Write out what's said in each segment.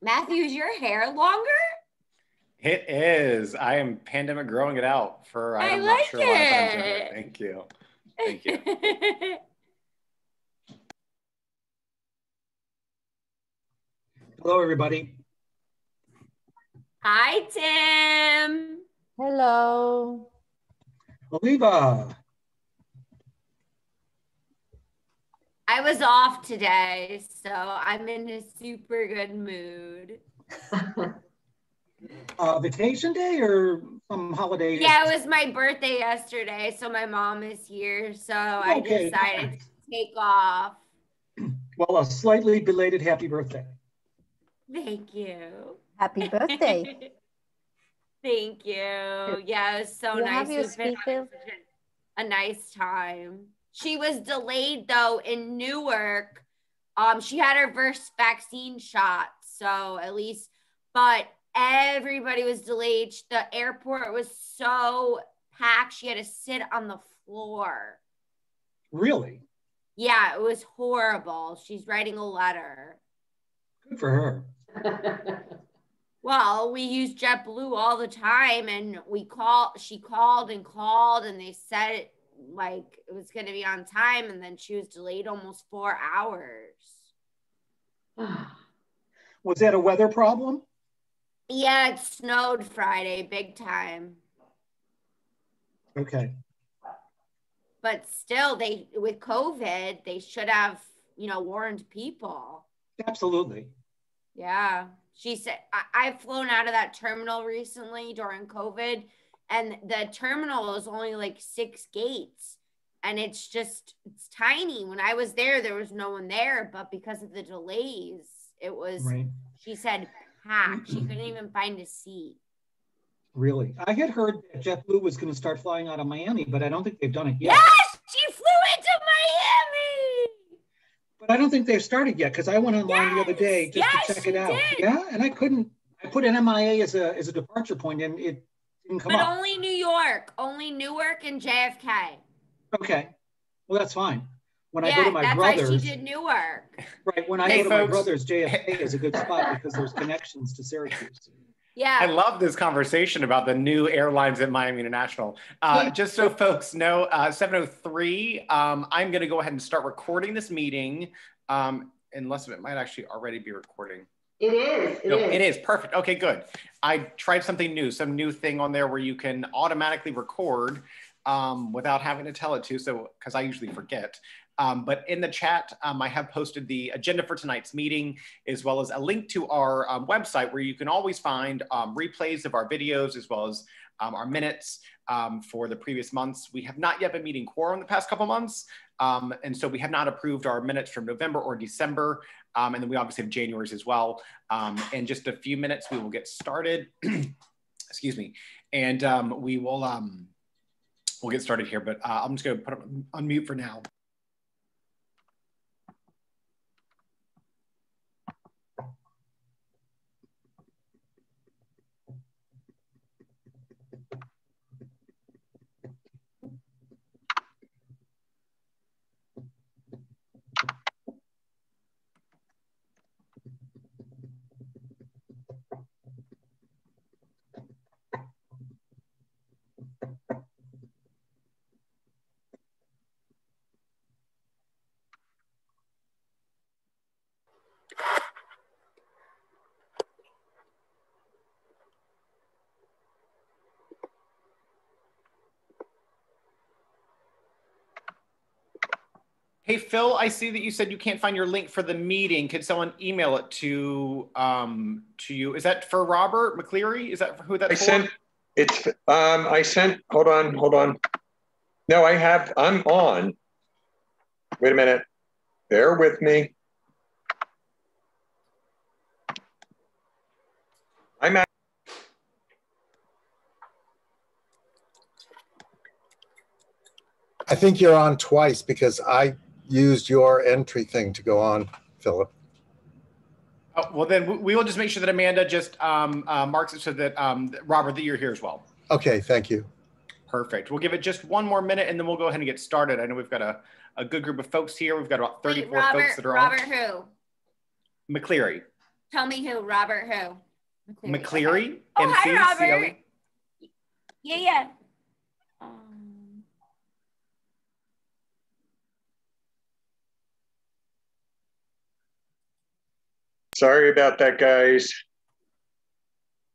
Matthew, is your hair longer? It is. I am pandemic growing it out for, I'm I not like sure why, but I'm doing it. it. Thank you. Thank you. Hello, everybody. Hi, Tim. Hello. Oliva. I was off today, so I'm in a super good mood. Vacation day or some holiday? Yeah, it was my birthday yesterday, so my mom is here, so I decided to take off. Well, a slightly belated happy birthday. Thank you. Happy birthday. Thank you. Yeah, it was so nice. We've been having a nice time. She was delayed though in Newark. She had her first vaccine shot, so at least, but everybody was delayed. The airport was so packed, she had to sit on the floor. Really? Yeah, it was horrible. She's writing a letter. Good for her. Well, we use JetBlue all the time, and she called and they said like it was going to be on time, and then she was delayed almost 4 hours. Was that a weather problem? Yeah, it snowed Friday, big time. Okay. But still, with COVID, they should have, warned people. Absolutely. Yeah. She said, I've flown out of that terminal recently during COVID, and the terminal is only like 6 gates. And it's tiny. When I was there was no one there, but because of the delays, it was, right. She said, packed. She couldn't even find a seat. Really? I had heard that JetBlue was going to start flying out of Miami, but I don't think they've done it yet. Yes, she flew into Miami. But I don't think they've started yet because I went online the other day just to check it out. Did. Yeah, and I put an MIA as a departure point and it didn't come up. But only Newark and JFK. Okay, well that's fine. When I go to my brother's, why she did Newark. Right, when I go to my brother's, JFK is a good spot because there's connections to Syracuse. Yeah. I love this conversation about the new airlines at Miami International. Just so folks know, 7:03, I'm going to go ahead and start recording this meeting, unless it might actually already be recording. It is. It is. Perfect. Okay, good. I tried something new, some new thing on there where you can automatically record without having to tell it to, so because I usually forget. But in the chat, I have posted the agenda for tonight's meeting, as well as a link to our website where you can always find replays of our videos, as well as our minutes for the previous months. We have not yet been meeting quorum the past couple months, and so we have not approved our minutes from November or December, and then we obviously have January's as well. In just a few minutes, we will get started. Excuse me, and we will we'll get started here, but I'm just going to put it on mute for now. Hey, Phil, I see that you said you can't find your link for the meeting. Could someone email it to you? Is that for Robert McCleary? Is that who that's for? I sent, hold on. No, I'm on. Wait a minute. Bear with me. I'm at. I think you're on twice because I used your entry thing to go on, Philip. Oh, well, then we will just make sure that Amanda just marks it so that Robert, that you're here as well. Okay, thank you. Perfect. We'll give it just one more minute and then we'll go ahead and get started. I know we've got a good group of folks here. We've got about 34 folks that are on. Robert who? McCleary. Tell me who, Robert who? McCleary. Okay. Oh, hi, Robert. Yeah. Sorry about that, guys.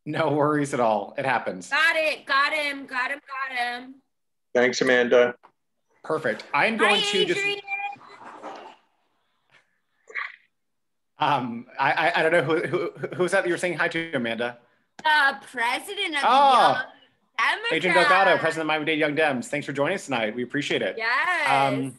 No worries at all. It happens. Got it. Got him. Thanks, Amanda. Perfect. I'm going to just. I don't know who's that you're saying hi to, Amanda? The president of the Young Democrats. Agent Delgado, president of Miami-Dade Young Dems. Thanks for joining us tonight. We appreciate it. Yes.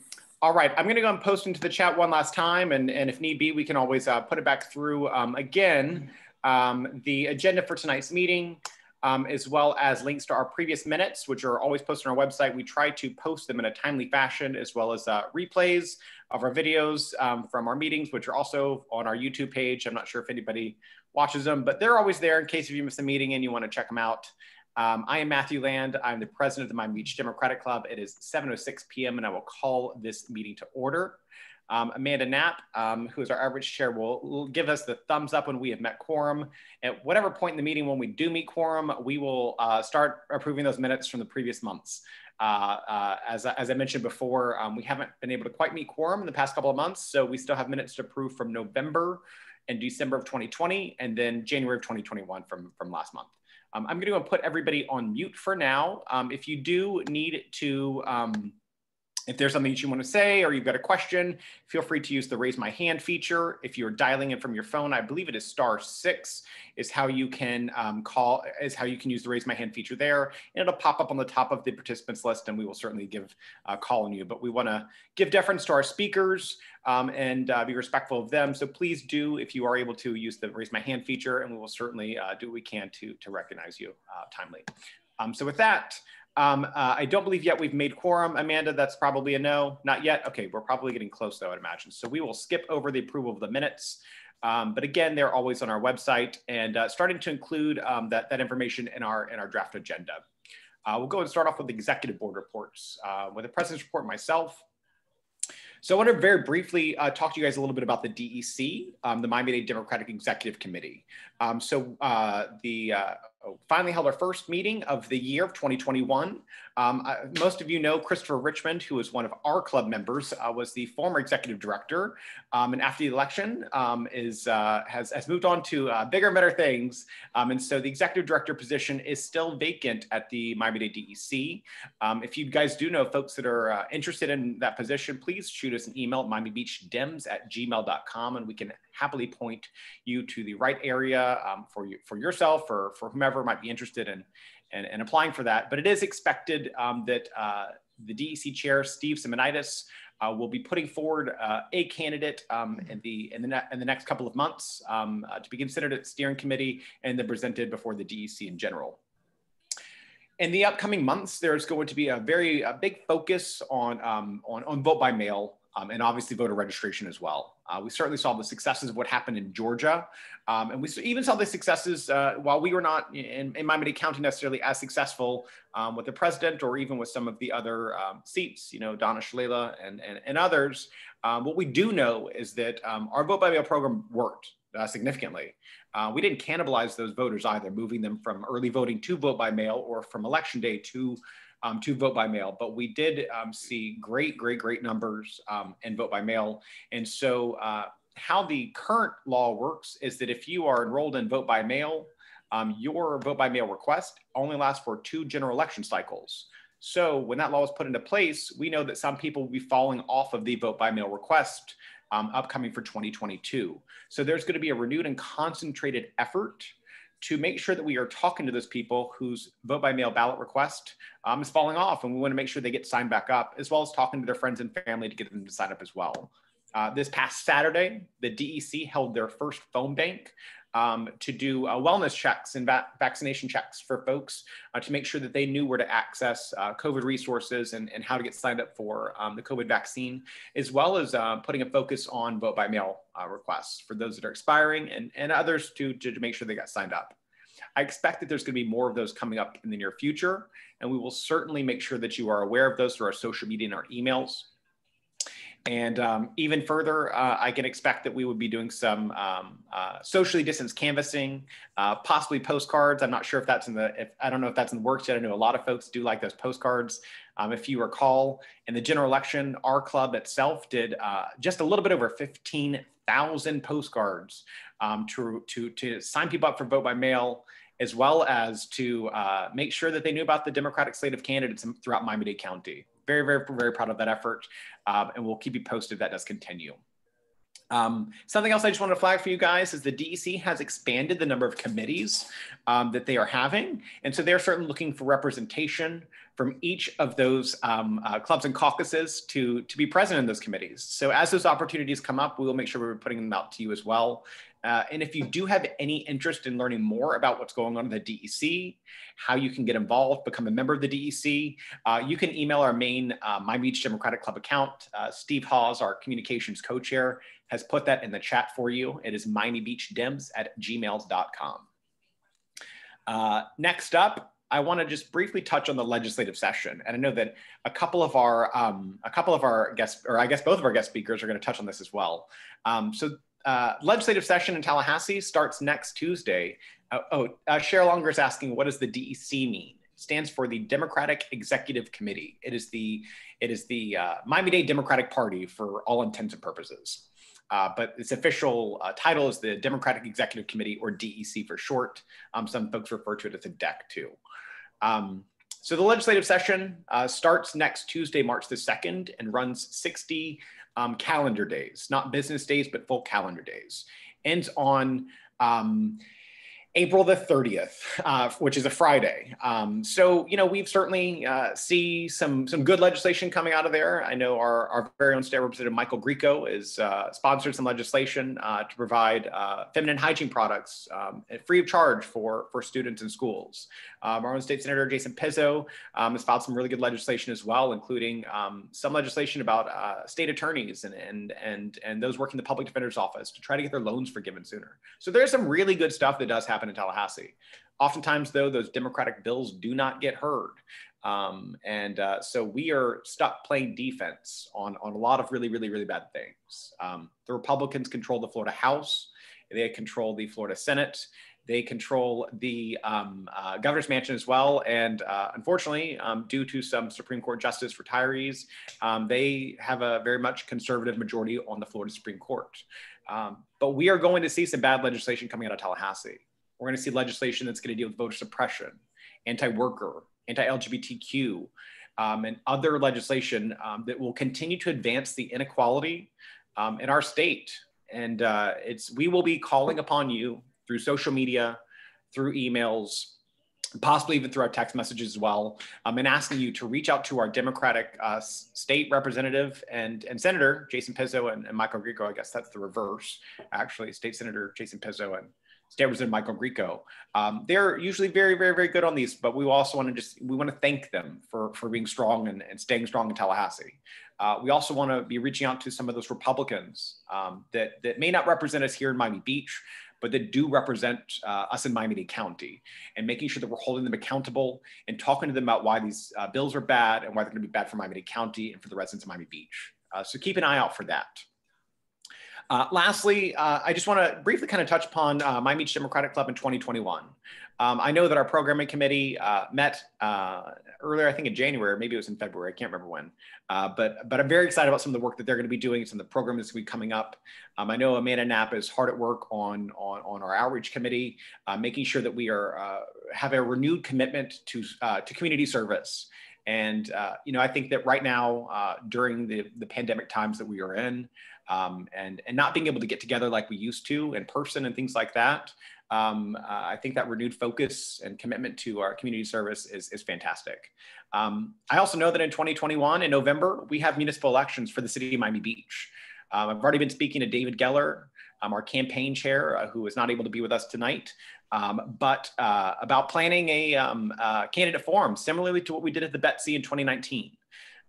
All right, I'm going to go and post into the chat one last time, and if need be, we can always put it back through again. The agenda for tonight's meeting, as well as links to our previous minutes, which are always posted on our website. We try to post them in a timely fashion, as well as replays of our videos from our meetings, which are also on our YouTube page. I'm not sure if anybody watches them, but they're always there in case if you miss a meeting and you want to check them out. I am Matthew Land. I'm the president of the Miami Beach Democratic Club. It is 7:06 p.m. and I will call this meeting to order. Amanda Knapp, who is our outreach chair, will give us the thumbs up when we have met quorum. At whatever point in the meeting when we do meet quorum, we will start approving those minutes from the previous months. As I mentioned before, we haven't been able to quite meet quorum in the past couple of months, so we still have minutes to approve from November and December of 2020, and then January of 2021 from last month. I'm going to go and put everybody on mute for now. If you do need to, if there's something that you want to say or you've got a question, feel free to use the raise my hand feature. If you're dialing in from your phone, I believe it is *6 is how you can use the raise my hand feature there. And it'll pop up on the top of the participants list and we will certainly give a call on you. But we want to give deference to our speakers and be respectful of them. So please do, if you are able to, use the raise my hand feature and we will certainly do what we can to recognize you timely. So with that, I don't believe yet we've made quorum. Amanda, that's probably a no. Not yet. Okay, we're probably getting close though, I'd imagine. So we will skip over the approval of the minutes. But again, they're always on our website and starting to include that information in our draft agenda. We'll go and start off with the executive board reports. With the president's report myself. So I want to very briefly talk to you guys a little bit about the DEC, the Miami-Dade Democratic Executive Committee. Finally held our first meeting of the year of 2021. Most of you know Christopher Richmond, who is one of our club members, was the former executive director, and after the election has moved on to bigger and better things. And so the executive director position is still vacant at the Miami-Dade DEC. If you guys do know folks that are interested in that position, please shoot us an email at miamibeachdems@gmail.com and we can happily point you to the right area for yourself or for whomever might be interested in applying for that. But it is expected that the DEC chair, Steve Simonitis, will be putting forward a candidate in the next couple of months to be considered at the steering committee and then presented before the DEC in general. In the upcoming months, there's going to be a big focus on vote by mail and obviously voter registration as well. We certainly saw the successes of what happened in Georgia. And we even saw the successes while we were not in Miami-Dade County necessarily as successful with the president or even with some of the other seats, Donna Shalala and others. What we do know is that our vote by mail program worked significantly. We didn't cannibalize those voters either, moving them from early voting to vote by mail or from election day to vote by mail, but we did see great numbers in vote by mail. And so how the current law works is that if you are enrolled in vote by mail, your vote by mail request only lasts for 2 general election cycles. So when that law was put into place, we know that some people will be falling off of the vote by mail request upcoming for 2022. So there's going to be a renewed and concentrated effort to make sure that we are talking to those people whose vote by mail ballot request is falling off, and we want to make sure they get signed back up, as well as talking to their friends and family to get them to sign up as well. This past Saturday, the DEC held their first phone bank to do wellness checks and vaccination checks for folks to make sure that they knew where to access COVID resources and how to get signed up for the COVID vaccine, as well as putting a focus on vote by mail requests for those that are expiring and others to make sure they got signed up. I expect that there's going to be more of those coming up in the near future, and we will certainly make sure that you are aware of those through our social media and our emails. And even further, I can expect that we would be doing some socially distanced canvassing, possibly postcards. I'm not sure if that's I don't know if that's in the works yet. I know a lot of folks do like those postcards. If you recall, in the general election, our club itself did just a little bit over 15,000 postcards to sign people up for vote by mail, as well as to make sure that they knew about the Democratic slate of candidates throughout Miami-Dade County. Very, very, very proud of that effort, and we'll keep you posted if that does continue. Something else I just want to flag for you guys is the DEC has expanded the number of committees that they are having. And so they're certainly looking for representation from each of those clubs and caucuses to be present in those committees. So as those opportunities come up, we will make sure we're putting them out to you as well. And if you do have any interest in learning more about what's going on in the DEC, how you can get involved, become a member of the DEC, you can email our main Miami Beach Democratic Club account. Steve Hawes, our communications co-chair, has put that in the chat for you. It is miamibeachdems@gmail.com. Next up, I want to just briefly touch on the legislative session. And I know that a couple of our guests, or I guess both of our guest speakers, are going to touch on this as well. Legislative session in Tallahassee starts next Tuesday. Cheryl Unger is asking, what does the DEC mean? It stands for the Democratic Executive Committee. It is the Miami-Dade Democratic Party for all intents and purposes. But its official title is the Democratic Executive Committee, or DEC for short. Some folks refer to it as a DEC too. So the legislative session starts next Tuesday, March the 2nd, and runs 60 calendar days, not business days, but full calendar days. Ends on April the 30th, which is a Friday. So, you know, we've certainly see some good legislation coming out of there. I know our very own State Representative Michael Grieco is sponsored some legislation to provide feminine hygiene products free of charge for students in schools. Our own State Senator Jason Pizzo has filed some really good legislation as well, including some legislation about state attorneys and those working the public defender's office to try to get their loans forgiven sooner. So there's some really good stuff that does happen in Tallahassee. Oftentimes, though, those Democratic bills do not get heard. So we are stuck playing defense on a lot of really, really, really bad things. The Republicans control the Florida House. They control the Florida Senate. They control the governor's mansion as well. And unfortunately, due to some Supreme Court justice retirees, they have a very much conservative majority on the Florida Supreme Court. But we are going to see some bad legislation coming out of Tallahassee. We're going to see legislation that's going to deal with voter suppression, anti-worker, anti-LGBTQ, and other legislation that will continue to advance the inequality in our state. And we will be calling upon you through social media, through emails, possibly even through our text messages as well, and asking you to reach out to our Democratic state representative and Senator Jason Pizzo and Michael Grieco. I guess that's the reverse, actually. State Senator Jason Pizzo and State Representative Michael Grieco. They're usually very, very, very good on these, but we also want to thank them for being strong and staying strong in Tallahassee. We also want to be reaching out to some of those Republicans that may not represent us here in Miami Beach, but that do represent us in Miami-Dade County, and making sure that we're holding them accountable and talking to them about why these bills are bad and why they're going to be bad for Miami-Dade County and for the residents of Miami Beach. So keep an eye out for that. Lastly, I just want to briefly kind of touch upon Miami Beach Democratic Club in 2021. I know that our programming committee met earlier, I think in January, maybe it was in February, I can't remember when. But I'm very excited about some of the work that they're going to be doing, some of the programs that's going to be coming up. I know Amanda Knapp is hard at work on our outreach committee, making sure that we have a renewed commitment to community service. And I think that right now, during the pandemic times that we are in, and not being able to get together like we used to in person and things like that, I think that renewed focus and commitment to our community service is fantastic. I also know that in 2021, in November, we have municipal elections for the city of Miami Beach. I've already been speaking to David Geller, our campaign chair, who is not able to be with us tonight, but about planning a candidate forum, similarly to what we did at the Betsy in 2019.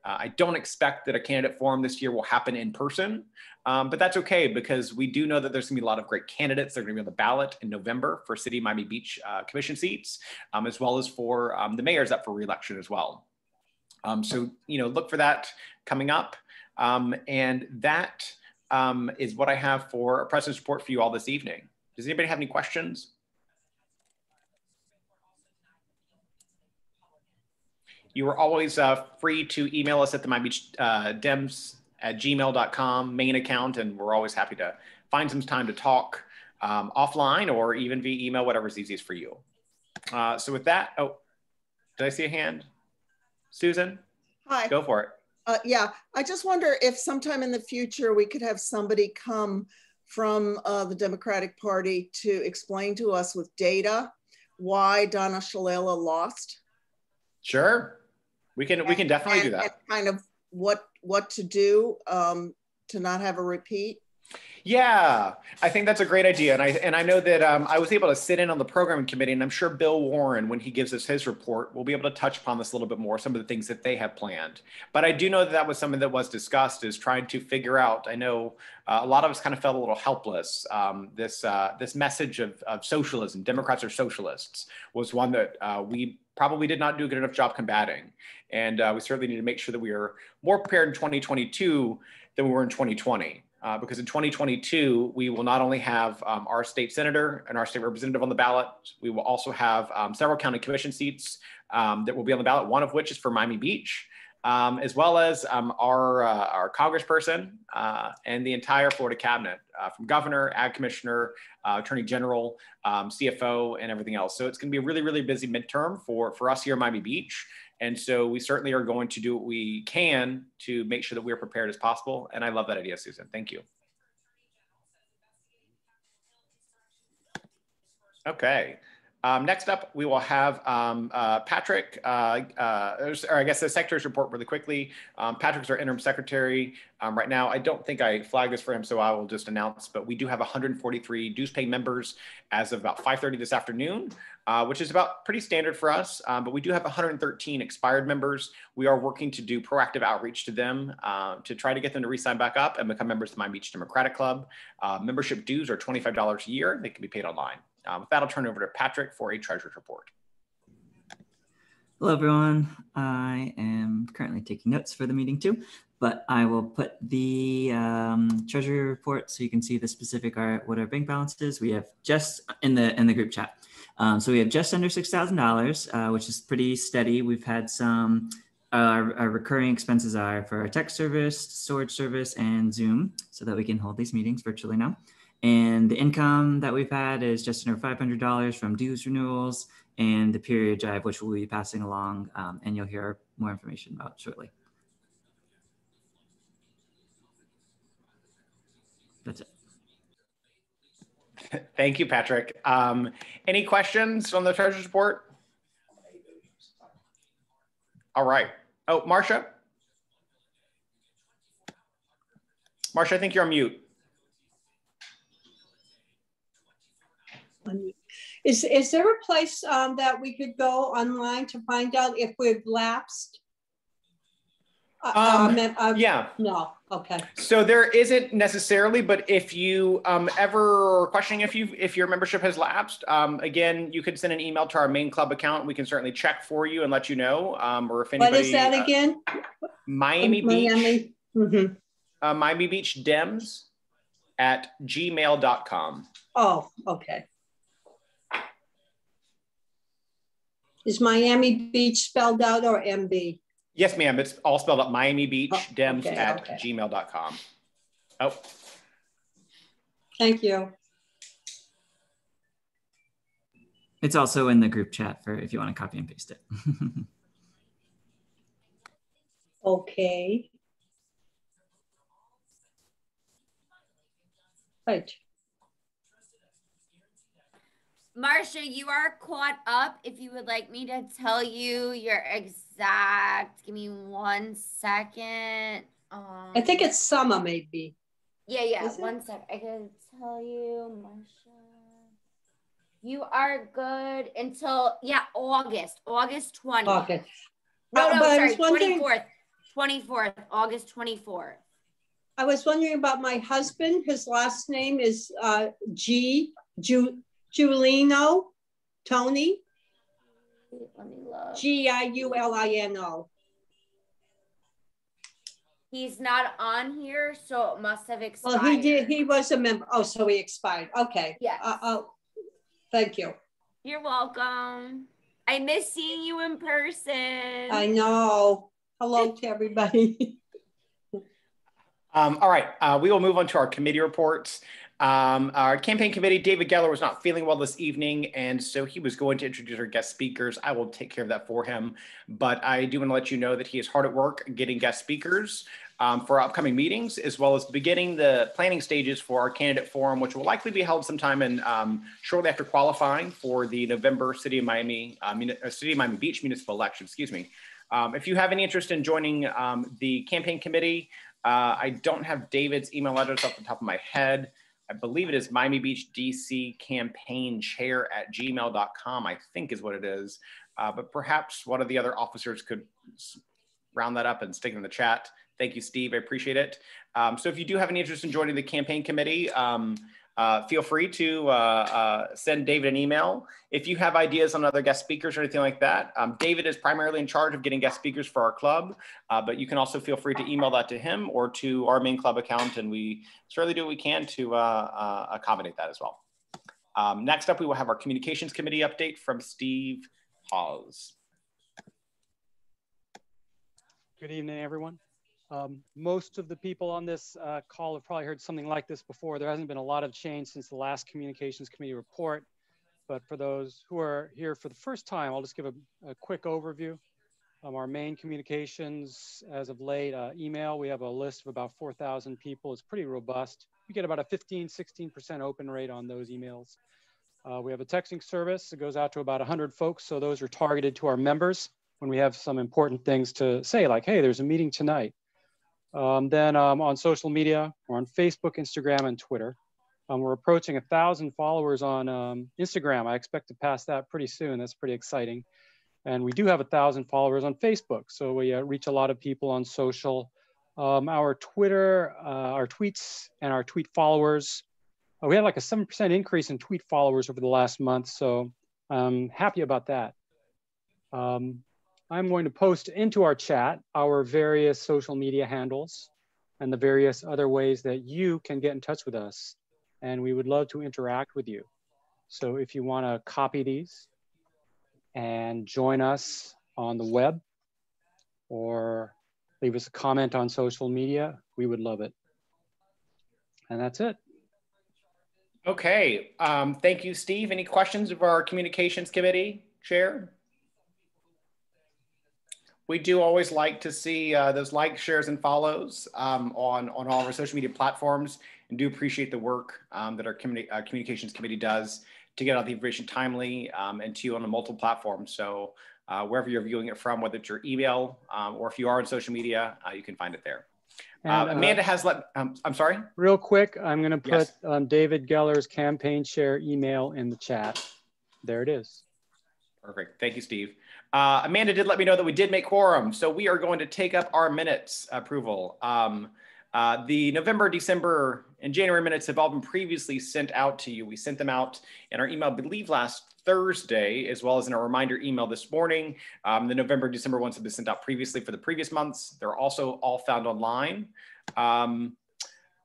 I don't expect that a candidate forum this year will happen in person, but that's okay, because we do know that there's going to be a lot of great candidates that are going to be on the ballot in November for City of Miami Beach commission seats, as well as for the mayor's up for re-election as well. So, look for that coming up. And that is what I have for a President's Report for you all this evening. Does anybody have any questions? You are always free to email us at the mybeachdems@gmail.com main account, and we're always happy to find some time to talk offline or even via email, whatever's easiest for you. So with that, oh, did I see a hand? Susan? Hi. Go for it. Yeah, I just wonder if sometime in the future we could have somebody come from the Democratic Party to explain to us with data why Donna Shalala lost. Sure, we can definitely do that. And kind of what to do to not have a repeat. Yeah, I think that's a great idea. And I know that I was able to sit in on the programming committee, and I'm sure Bill Warren, when he gives us his report, will be able to touch upon this a little bit more, some of the things that they have planned. But I do know that that was something that was discussed, is trying to figure out. I know a lot of us kind of felt a little helpless. This message of socialism, Democrats are socialists, was one that we probably did not do a good enough job combating. And we certainly need to make sure that we are more prepared in 2022 than we were in 2020. Because in 2022, we will not only have our state senator and our state representative on the ballot, we will also have several county commission seats that will be on the ballot, one of which is for Miami Beach, as well as our congressperson and the entire Florida cabinet, from governor, ag commissioner, attorney general, CFO, and everything else. So it's going to be a really, really busy midterm for us here in Miami Beach. And so we certainly are going to do what we can to make sure that we're prepared as possible. And I love that idea, Susan. Thank you. Okay. Next up, we will have Patrick, or I guess the Secretary's report really quickly. Patrick's our interim secretary right now. I don't think I flagged this for him, so I will just announce, but we do have 143 dues paying members as of about 5:30 this afternoon, which is about pretty standard for us, but we do have 113 expired members. We are working to do proactive outreach to them to try to get them to re-sign back up and become members of the Miami Beach Democratic Club. Membership dues are $25 a year. They can be paid online. With that, I'll turn it over to Patrick for a Treasury Report. Hello, everyone. I am currently taking notes for the meeting too, but I will put the Treasury Report so you can see the specific what our bank balance is. We have just in the group chat. So we have just under $6,000, which is pretty steady. We've had some, our recurring expenses are for our tech service, storage service, and Zoom, so that we can hold these meetings virtually now. And the income that we've had is just under $500 from dues renewals and the period drive, which we'll be passing along, and you'll hear more information about shortly. That's it. Thank you, Patrick. Any questions on the Treasury Report? All right. Oh, Marcia? Marcia, I think you're on mute. Is there a place that we could go online to find out if we've lapsed? Yeah. No. Okay. So there isn't necessarily, but if you ever questioning if your membership has lapsed, again, you could send an email to our main club account. We can certainly check for you and let you know. Or if anybody. What is that again? Miami Beach. Mm-hmm. Miami Beach Dems @gmail.com. Oh, okay. Is Miami Beach spelled out or MB? Yes, ma'am. It's all spelled out. Miami Beach Dems okay, @gmail.com. Oh. Thank you. It's also in the group chat for if you want to copy and paste it. Okay. Right. Marcia, you are caught up. If you would like me to tell you your exact, give me 1 second. I think it's summer, maybe. Yeah. 1 sec. I can tell you, Marcia. You are good until August 20th. Okay. No, sorry, 24th. 24th, August 24th. I was wondering about my husband. His last name is Giulino, Tony. Let me look. Giulino. He's not on here, so it must have expired. Well, he did. He was a member. Oh, so he expired. Okay. Yes. Thank you. You're welcome. I miss seeing you in person. I know. Hello to everybody. All right, we will move on to our committee reports. Our campaign committee, David Geller was not feeling well this evening, and so he was going to introduce our guest speakers. I will take care of that for him, but I do want to let you know that he is hard at work getting guest speakers for upcoming meetings, as well as beginning the planning stages for our candidate forum, which will likely be held sometime in shortly after qualifying for the November City of Miami Beach Municipal Elections. Excuse me. If you have any interest in joining the campaign committee, I don't have David's email address off the top of my head. I believe it is Miami Beach DC campaign chair at gmail.com, I think is what it is. But perhaps one of the other officers could round that up and stick it in the chat. Thank you, Steve. I appreciate it. So if you do have any interest in joining the campaign committee, feel free to send David an email. If you have ideas on other guest speakers or anything like that, David is primarily in charge of getting guest speakers for our club, but you can also feel free to email that to him or to our main club account, and we certainly do what we can to accommodate that as well. Next up, we will have our communications committee update from Steve Hawes. Good evening, everyone. Most of the people on this call have probably heard something like this before. There hasn't been a lot of change since the last communications committee report, but for those who are here for the first time, I'll just give a quick overview. Our main communications as of late, email, we have a list of about 4,000 people. It's pretty robust. We get about a 16% open rate on those emails. We have a texting service that goes out to about 100 folks. So those are targeted to our members when we have some important things to say, like, hey, there's a meeting tonight. Then on social media, we're on Facebook, Instagram, and Twitter. We're approaching 1,000 followers on Instagram. I expect to pass that pretty soon. That's pretty exciting. And we do have 1,000 followers on Facebook. So we reach a lot of people on social. Our Twitter, our tweets and our tweet followers, we had like a 7% increase in tweet followers over the last month. So I'm happy about that. I'm going to post into our chat our various social media handles and the various other ways that you can get in touch with us. And we would love to interact with you. So if you want to copy these and join us on the web or leave us a comment on social media, we would love it. And that's it. Okay, thank you, Steve. Any questions of our communications committee chair? We do always like to see those likes, shares, and follows on all of our social media platforms, and do appreciate the work that our communications committee does to get out the information timely and to you on the multiple platforms. So wherever you're viewing it from, whether it's your email or if you are on social media, you can find it there. And, Amanda has let, I'm sorry? Real quick, I'm going to put David Geller's campaign chair email in the chat. There it is. Perfect. Thank you, Steve. Amanda did let me know that we did make quorum, so we are going to take up our minutes approval. The November, December, and January minutes have all been previously sent out to you. We sent them out in our email, I believe, last Thursday, as well as in a reminder email this morning. The November, December ones have been sent out previously for the previous months. They're also all found online.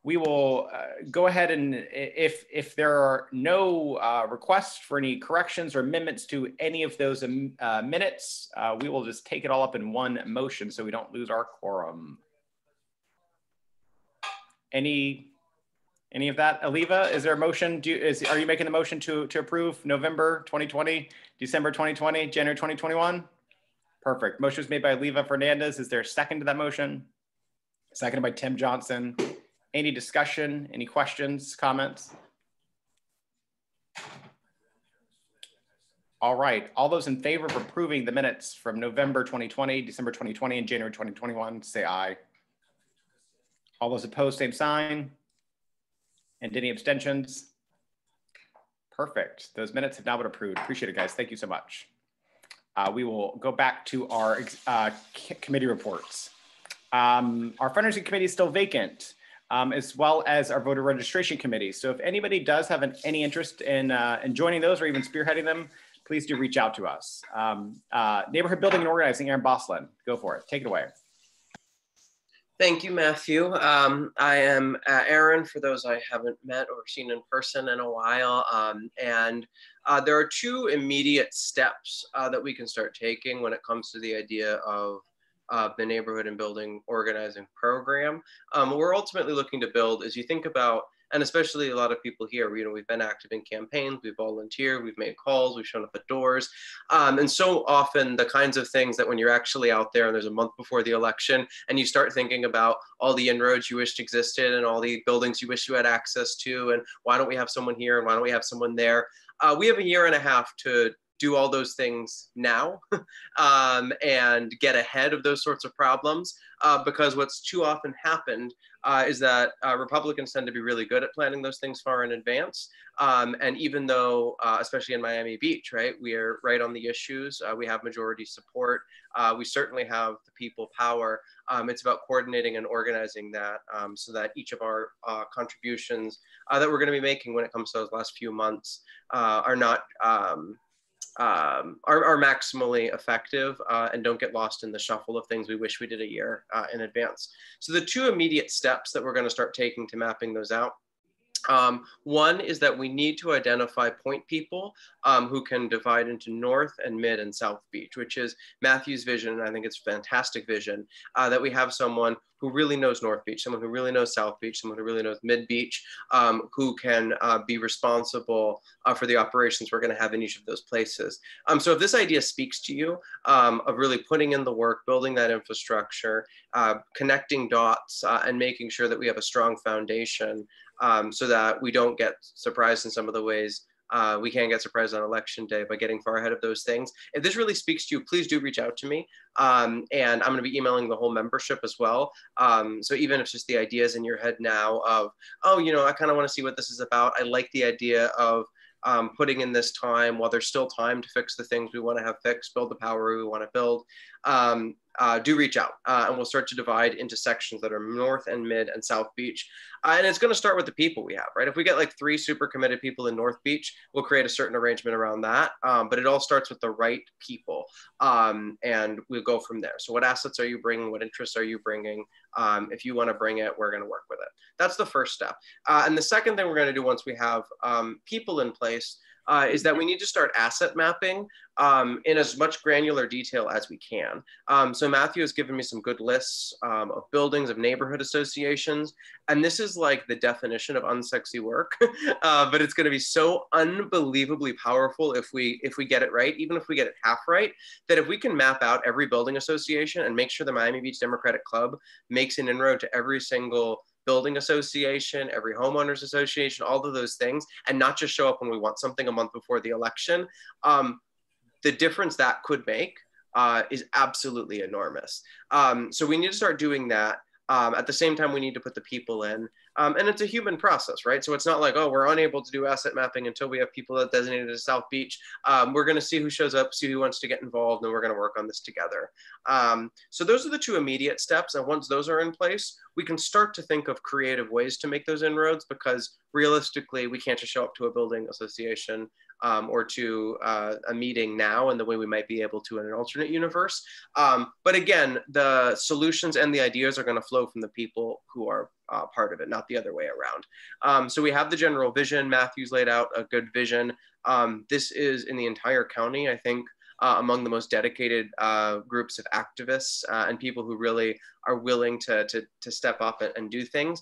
We will go ahead and if there are no requests for any corrections or amendments to any of those minutes, we will just take it all up in one motion so we don't lose our quorum. Any of that? Aliva, is there a motion? Are you making the motion to approve November 2020, December 2020, January 2021? Perfect. Motion was made by Aliva Fernandez. Is there a second to that motion? Seconded by Tim Johnson. Any discussion, any questions, comments? All right, all those in favor of approving the minutes from November 2020, December 2020, and January 2021, say aye. All those opposed, same sign. And any abstentions? Perfect, those minutes have now been approved. Appreciate it, guys, thank you so much. We will go back to our committee reports. Our fundraising committee is still vacant. As well as our voter registration committee. So if anybody does have any interest in joining those or even spearheading them, please do reach out to us. Neighborhood building and organizing, Aaron Boslin, go for it, take it away. Thank you, Matthew. I am Aaron, for those I haven't met or seen in person in a while. There are two immediate steps that we can start taking when it comes to the idea of the neighborhood and building organizing program. What we're ultimately looking to build is, you think about, and especially a lot of people here, we've been active in campaigns, we've volunteered, we've made calls, we've shown up at doors. And so often the kinds of things that when you're actually out there and there's a month before the election and you start thinking about all the inroads you wished existed and all the buildings you wish you had access to, and why don't we have someone here and why don't we have someone there? We have a year and a half to do all those things now and get ahead of those sorts of problems, because what's too often happened is that Republicans tend to be really good at planning those things far in advance. And even though, especially in Miami Beach, right, we are right on the issues, we have majority support, we certainly have the people power. It's about coordinating and organizing that so that each of our contributions that we're going to be making when it comes to those last few months are not are maximally effective and don't get lost in the shuffle of things we wish we did a year in advance. So the two immediate steps that we're going to start taking to mapping those out. One is that we need to identify point people who can divide into North and Mid and South Beach, which is Matthew's vision. And I think it's a fantastic vision that we have someone who really knows North Beach, someone who really knows South Beach, someone who really knows Mid Beach, who can be responsible for the operations we're going to have in each of those places. So if this idea speaks to you of really putting in the work, building that infrastructure, connecting dots, and making sure that we have a strong foundation so that we don't get surprised in some of the ways we can get surprised on election day by getting far ahead of those things. If this really speaks to you, please do reach out to me. And I'm going to be emailing the whole membership as well. So even if it's just the ideas in your head now of, oh, you know, I kind of want to see what this is about. I like the idea of putting in this time while there's still time to fix the things we want to have fixed, build the power we want to build. Do reach out and we'll start to divide into sections that are North and Mid and South Beach. And it's going to start with the people we have, right? If we get like 3 super committed people in North Beach, we'll create a certain arrangement around that. But it all starts with the right people and we'll go from there. So what assets are you bringing? What interests are you bringing? If you want to bring it, we're going to work with it. That's the first step. And the second thing we're going to do once we have people in place is that we need to start asset mapping in as much granular detail as we can. So Matthew has given me some good lists of buildings, of neighborhood associations, and this is like the definition of unsexy work, but it's gonna be so unbelievably powerful if we get it right, even if we get it half right, that if we can map out every building association and make sure the Miami Beach Democratic Club makes an inroad to every single building association, every homeowners association, all of those things, and not just show up when we want something a month before the election, the difference that could make is absolutely enormous. So we need to start doing that. At the same time, we need to put the people in. And it's a human process, right? So it's not like, oh, we're unable to do asset mapping until we have people that designated as South Beach. We're going to see who shows up, see who wants to get involved, and we're going to work on this together. So those are the two immediate steps. And once those are in place, we can start to think of creative ways to make those inroads, because realistically, we can't just show up to a building association or to a meeting now in the way we might be able to in an alternate universe. But again, the solutions and the ideas are going to flow from the people who are part of it, not the other way around. So we have the general vision. Matthew's laid out a good vision. This is in the entire county, I think, among the most dedicated groups of activists and people who really are willing to step up and do things.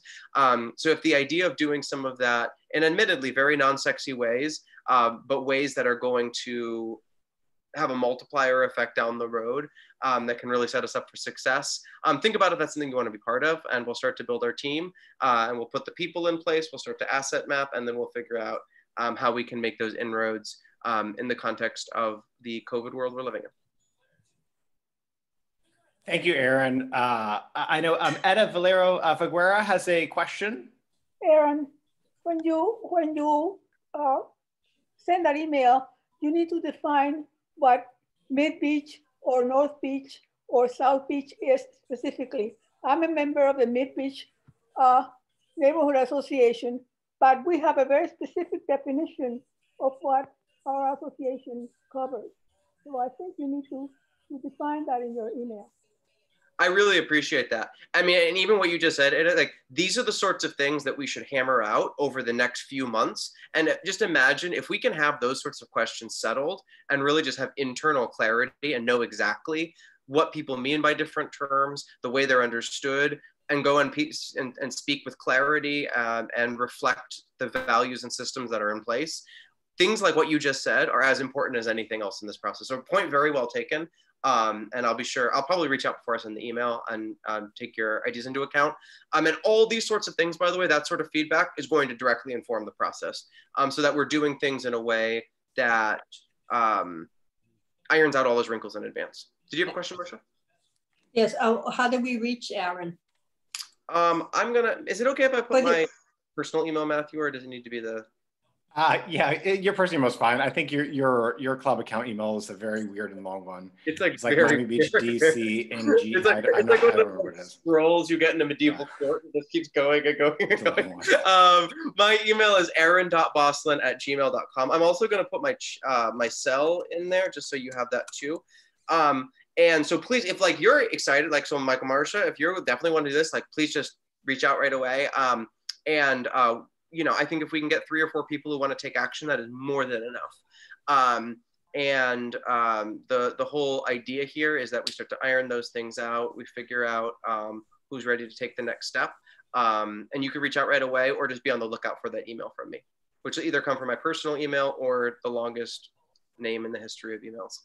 So if the idea of doing some of that in admittedly very non-sexy ways, but ways that are going to have a multiplier effect down the road that can really set us up for success. Think about if that's something you want to be part of, and we'll start to build our team and we'll put the people in place, we'll start to asset map, and then we'll figure out how we can make those inroads in the context of the COVID world we're living in. Thank you, Aaron. I know Etta Valero Figuera has a question. Aaron, when you send that email, you need to define what Mid Beach or North Beach or South Beach is specifically. I'm a member of the Mid Beach Neighborhood Association, but we have a very specific definition of what our association covers. So I think you need to define that in your email. I really appreciate that. I mean, and even what you just said, like these are the sorts of things that we should hammer out over the next few months. And just imagine if we can have those sorts of questions settled and really just have internal clarity and know exactly what people mean by different terms, the way they're understood, and go in peace and speak with clarity and reflect the values and systems that are in place. Things like what you just said are as important as anything else in this process. So point very well taken. And I'll be sure, I'll probably reach out before I send the email and take your ideas into account. And all these sorts of things, by the way, that sort of feedback is going to directly inform the process so that we're doing things in a way that irons out all those wrinkles in advance. Did you have a question, Marcia? Yes, how do we reach Aaron? Is it okay if I put my personal email, Matthew, or does it need to be the? Yeah, your personal email is fine. I think your club account email is a very weird and long one. It's like Miami Beach, DC, NG. It's like, I don't remember what it is. Scrolls you get in a medieval court. It just keeps going and going and going. My email is aaron.boslin@gmail.com. I'm also going to put my cell in there just so you have that too. And so please, if like you're excited, like so Michael Marcia, if you definitely want to do this, like please just reach out right away. You know, I think if we can get 3 or 4 people who want to take action, that is more than enough. The whole idea here is that we start to iron those things out. We figure out who's ready to take the next step. And you can reach out right away or just be on the lookout for that email from me, which will either come from my personal email or the longest name in the history of emails.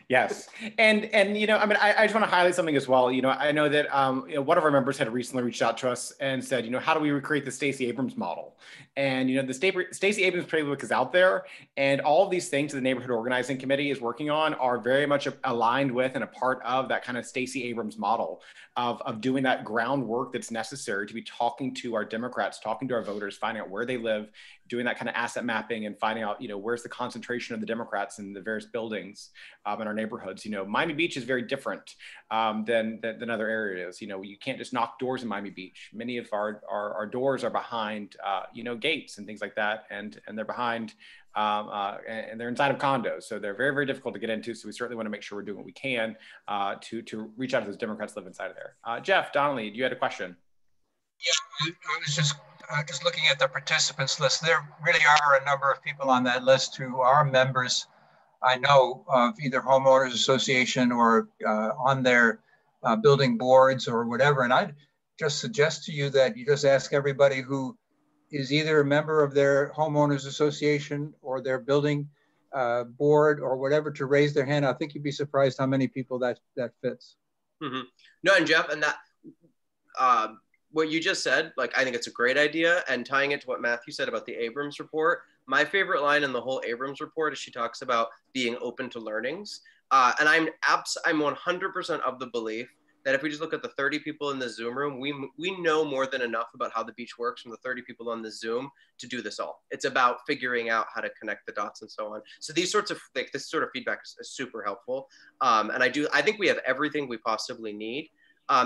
Yes. And you know, I mean, I just want to highlight something as well. You know, I know that you know, one of our members had recently reached out to us and said, you know, how do we recreate the Stacey Abrams model? And, you know, the Stacey Abrams playbook is out there, and all of these things that the Neighborhood Organizing Committee is working on are very much aligned with and a part of that kind of Stacey Abrams model of doing that groundwork that's necessary to be talking to our Democrats, talking to our voters, finding out where they live, doing that kind of asset mapping and finding out, you know, where's the concentration of the Democrats in the various buildings in our neighborhoods. You know, Miami Beach is very different than other areas. You know, you can't just knock doors in Miami Beach. Many of our doors are behind, you know, gates and things like that. And they're behind, and they're inside of condos. So they're very, very difficult to get into. So we certainly want to make sure we're doing what we can to reach out to those Democrats that live inside of there. Jeff Donnelly, you had a question. Yeah, I was just looking at the participants list. There really are a number of people on that list who are members, I know, of either homeowners association or on their building boards or whatever. And I'd just suggest to you that you just ask everybody who is either a member of their homeowners association or their building board or whatever to raise their hand. I think you'd be surprised how many people that fits. Mm-hmm. No, and Jeff, and that what you just said, like, I think it's a great idea. And tying it to what Matthew said about the Abrams report, my favorite line in the whole Abrams report is she talks about being open to learnings. And I'm 100% of the belief that if we just look at the 30 people in the Zoom room, we know more than enough about how the beach works from the 30 people on the Zoom to do this all. It's about figuring out how to connect the dots and so on. So these sorts of, like, this sort of feedback is super helpful. And I think we have everything we possibly need.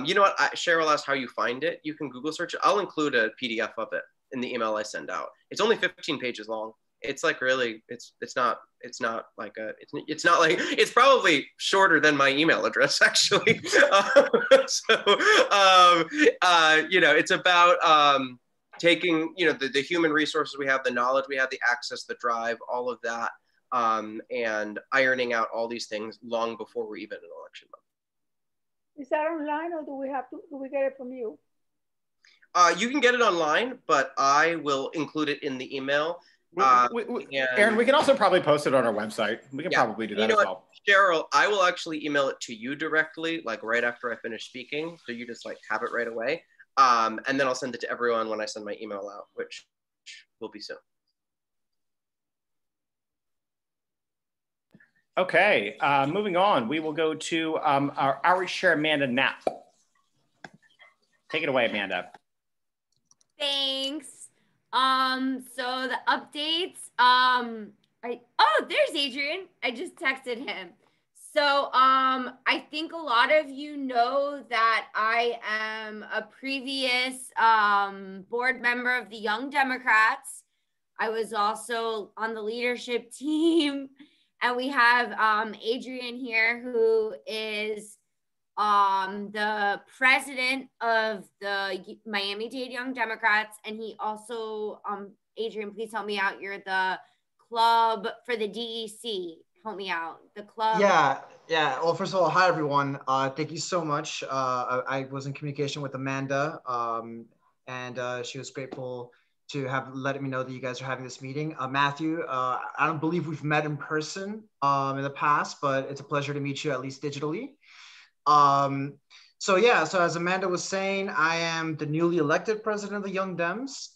You know what, Cheryl asked how you find it. You can Google search it. I'll include a PDF of it in the email I send out. It's only 15 pages long. It's like really, it's probably shorter than my email address actually. You know, it's about taking, you know, the human resources we have, the knowledge we have, the access, the drive, all of that, and ironing out all these things long before we're even in election month. Is that online or do we get it from you? You can get it online, but I will include it in the email. Aaron, we can also probably post it on our website. We can probably do that as well. Cheryl, I will actually email it to you directly, like right after I finish speaking. So you just like have it right away. And then I'll send it to everyone when I send my email out, which will be soon. Okay, moving on, we will go to our outreach chair, Amanda Knapp. Take it away, Amanda. Thanks. So the updates, there's Adrian. I just texted him. So I think a lot of you know that I am a previous board member of the Young Democrats. I was also on the leadership team. And we have Adrian here, who is the president of the Miami-Dade Young Democrats, and he also, Adrian, please help me out. You're the club for the DEC. Help me out. The club. Yeah. Well, first of all, hi everyone. Thank you so much. I was in communication with Amanda, and she was grateful to have let me know that you guys are having this meeting. Matthew, I don't believe we've met in person in the past, but it's a pleasure to meet you at least digitally. So as Amanda was saying, I am the newly elected president of the Young Dems.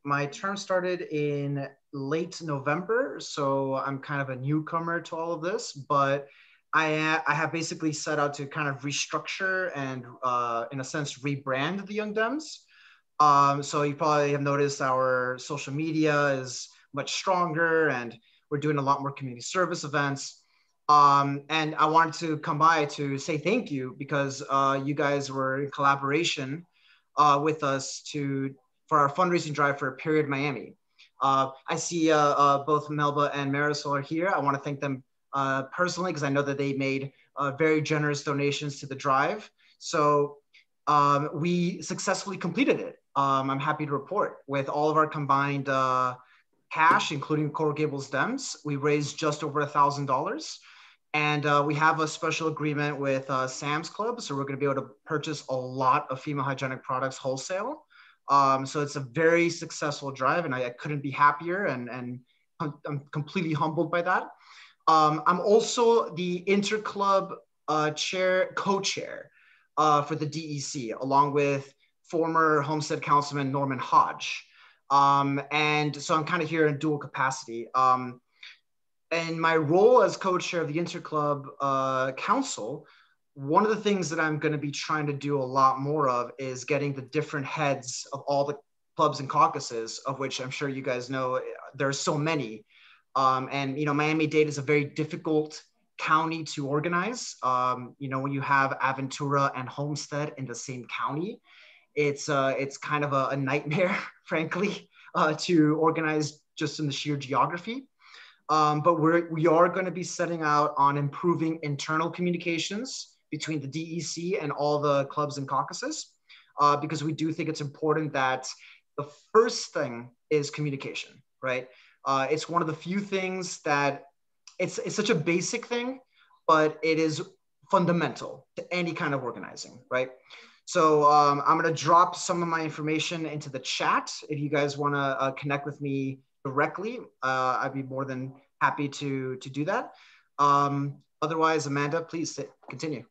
My term started in late November, so I'm kind of a newcomer to all of this, but I have basically set out to kind of restructure and in a sense rebrand the Young Dems. So you probably have noticed our social media is much stronger, and we're doing a lot more community service events. And I wanted to come by to say thank you because you guys were in collaboration with us for our fundraising drive for Period Miami. I see both Melba and Marisol are here. I want to thank them personally because I know that they made very generous donations to the drive. So we successfully completed it. I'm happy to report with all of our combined cash, including Coral Gables Dems, we raised just over $1,000. And we have a special agreement with Sam's Club. So we're going to be able to purchase a lot of female hygienic products wholesale. So it's a very successful drive, and I couldn't be happier, and I'm completely humbled by that. I'm also the Interclub co-chair for the DEC, along with former Homestead Councilman Norman Hodge. And so I'm kind of here in dual capacity. And my role as co-chair of the Interclub Council, one of the things that I'm going to be trying to do a lot more of is getting the different heads of all the clubs and caucuses, of which I'm sure you guys know there are so many. And Miami-Dade is a very difficult county to organize. When you have Aventura and Homestead in the same county, it's kind of a nightmare, frankly, to organize just in the sheer geography. But we are going to be setting out on improving internal communications between the DEC and all the clubs and caucuses, because we do think it's important that the first thing is communication, right? It's one of the few things that it's such a basic thing, but it is fundamental to any kind of organizing, right? So I'm going to drop some of my information into the chat. If you guys want to connect with me directly, I'd be more than happy to do that. Otherwise, Amanda, please continue.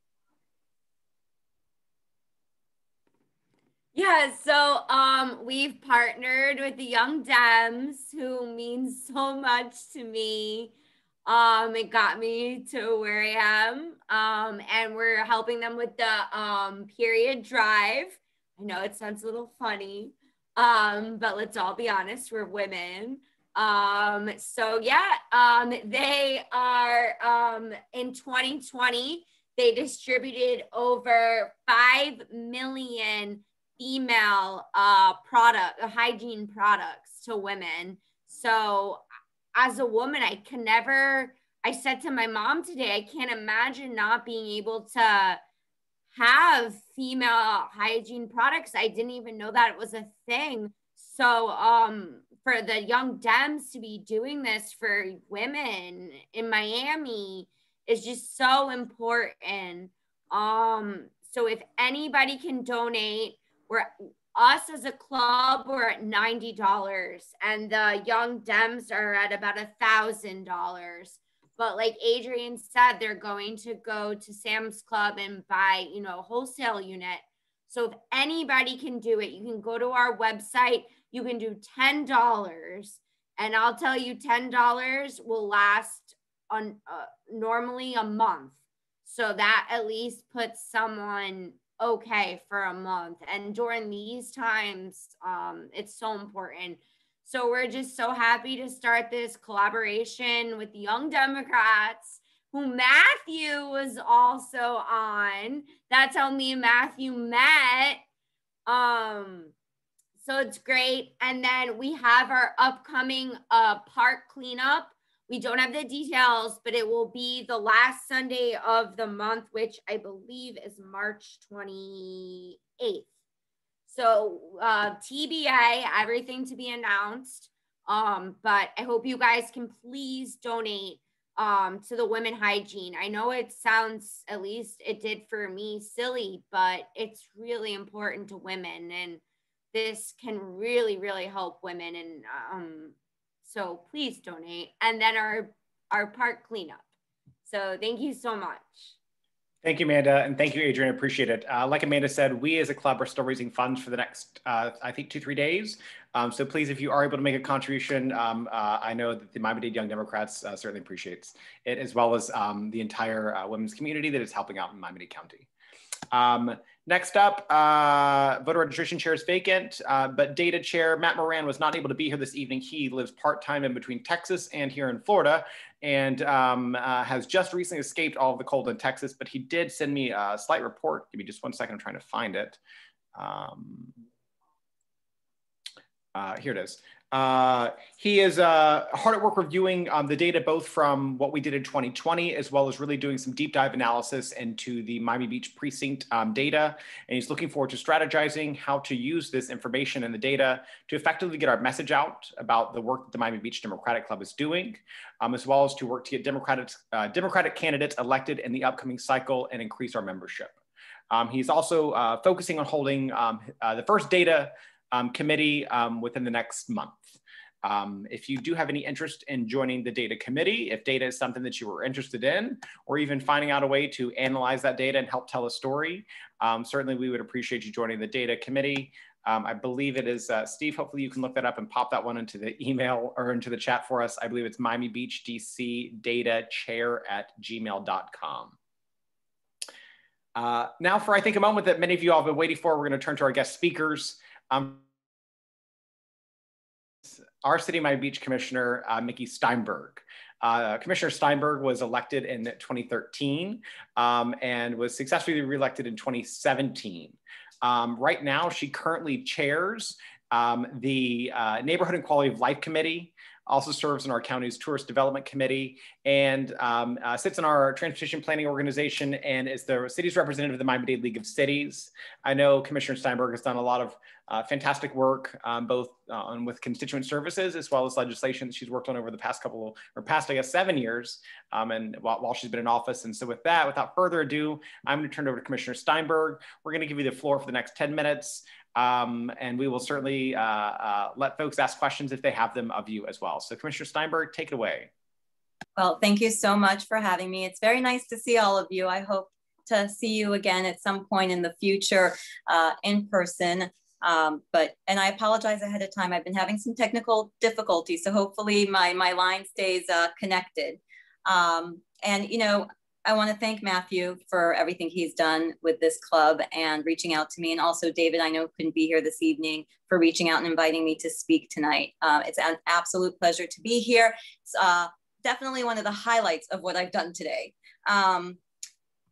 Yeah, so we've partnered with the Young Dems, who means so much to me. It got me to where I am, and we're helping them with the period drive. I know it sounds a little funny, but let's all be honest, we're women. So yeah, they are in 2020, they distributed over 5 million female hygiene products to women. So as a woman, I said to my mom today, I can't imagine not being able to have female hygiene products. I didn't even know that it was a thing. So for the Young Dems to be doing this for women in Miami is just so important. So if anybody can donate, us as a club, we're at $90, and the Young Dems are at about $1,000. But like Adrian said, they're going to go to Sam's Club and buy, a wholesale unit. So if anybody can do it, you can go to our website, you can do $10, and I'll tell you $10 will last on normally a month. So that at least puts someone okay for a month. And during these times, it's so important. So we're just so happy to start this collaboration with the Young Democrats, who Matthew was also on. That's how me and Matthew met. So it's great. And then we have our upcoming park cleanup We don't have the details, but it will be the last Sunday of the month, which I believe is March 28th. So TBA, everything to be announced. But I hope you guys can please donate to the women hygiene. I know it sounds, at least it did for me, silly, but it's really important to women, and this can really, really help women. And so please donate. And then our park cleanup. So thank you so much. Thank you, Amanda, and thank you, Adrian. I appreciate it. Like Amanda said, we as a club are still raising funds for the next, I think, 2-3 days. So please, if you are able to make a contribution, I know that the Miami-Dade Young Democrats certainly appreciates it, as well as the entire women's community that is helping out in Miami-Dade County. Next up, voter registration chair is vacant, but data chair Matt Moran was not able to be here this evening. He lives part-time in between Texas and here in Florida, and has just recently escaped all of the cold in Texas, but he did send me a slight report. Give me just 1 second, I'm trying to find it. Here it is. He is hard at work reviewing the data, both from what we did in 2020, as well as really doing some deep dive analysis into the Miami Beach precinct data. And he's looking forward to strategizing how to use this information and the data to effectively get our message out about the work that the Miami Beach Democratic Club is doing, as well as to work to get Democratic candidates elected in the upcoming cycle and increase our membership. He's also focusing on holding the first data committee within the next month. If you do have any interest in joining the data committee, if data is something that you were interested in, or even finding out a way to analyze that data and help tell a story, certainly we would appreciate you joining the data committee. I believe it is, Steve, hopefully you can look that up and pop that one into the email or into the chat for us. I believe it's Miami Beach DC Data Chair @gmail.com. Now for, I think, a moment that many of you all have been waiting for, we're going to turn to our guest speakers. Our City of Miami Beach Commissioner, Mickey Steinberg. Commissioner Steinberg was elected in 2013 and was successfully reelected in 2017. Right now, she currently chairs the Neighborhood and Quality of Life Committee, also serves in our county's Tourist Development Committee, and sits in our Transportation Planning Organization and is the city's representative of the Miami-Dade League of Cities. I know Commissioner Steinberg has done a lot of fantastic work, both with constituent services as well as legislation that she's worked on over the past I guess, 7 years, and while she's been in office. And so with that, without further ado, I'm going to turn it over to Commissioner Steinberg. We're going to give you the floor for the next 10 minutes. And we will certainly let folks ask questions if they have them of you as well. So Commissioner Steinberg, take it away. Well, thank you so much for having me. It's very nice to see all of you. I hope to see you again at some point in the future in person. And I apologize ahead of time. I've been having some technical difficulties, so hopefully my line stays connected. And, you know, I want to thank Matthew for everything he's done with this club and reaching out to me. And also David, I know couldn't be here this evening, for reaching out and inviting me to speak tonight. It's an absolute pleasure to be here. It's definitely one of the highlights of what I've done today. And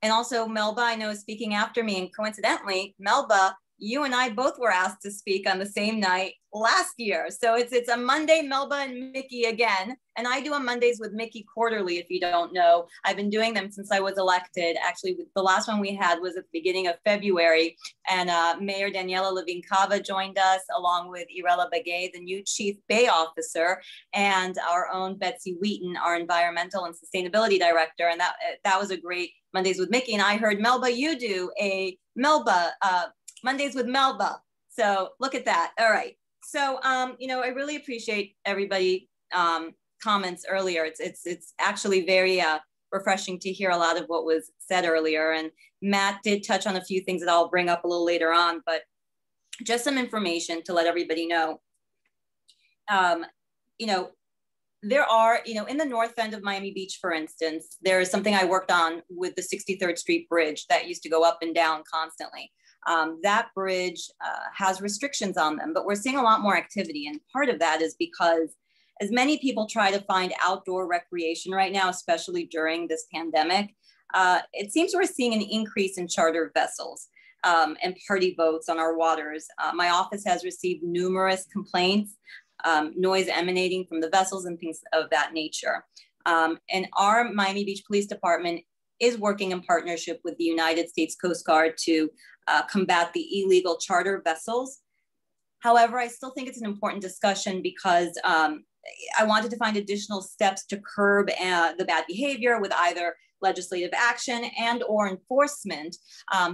also Melba, I know, is speaking after me. And coincidentally, Melba, you and I both were asked to speak on the same night last year. So it's a Monday, Melba and Mickey again. And I do a Mondays with Mickey quarterly, if you don't know. I've been doing them since I was elected. Actually, the last one we had was at the beginning of February. And Mayor Daniela Levin-Cava joined us, along with Irela Begay, the new Chief Bay Officer, and our own Betsy Wheaton, our Environmental and Sustainability Director. And that was a great Mondays with Mickey. And I heard, Melba, you do a Mondays with Melba. So look at that. All right. So, you know, I really appreciate everybody comments earlier. It's actually very refreshing to hear a lot of what was said earlier. And Matt did touch on a few things that I'll bring up a little later on, but just some information to let everybody know. You know, there are, you know, in the north end of Miami Beach, for instance, there is something I worked on with the 63rd Street Bridge that used to go up and down constantly. That bridge has restrictions on them, but we're seeing a lot more activity. And part of that is because as many people try to find outdoor recreation right now, especially during this pandemic, it seems we're seeing an increase in charter vessels and party boats on our waters. My office has received numerous complaints, noise emanating from the vessels and things of that nature. And our Miami Beach Police Department is working in partnership with the United States Coast Guard to combat the illegal charter vessels. However, I still think it's an important discussion because I wanted to find additional steps to curb the bad behavior with either legislative action and or enforcement.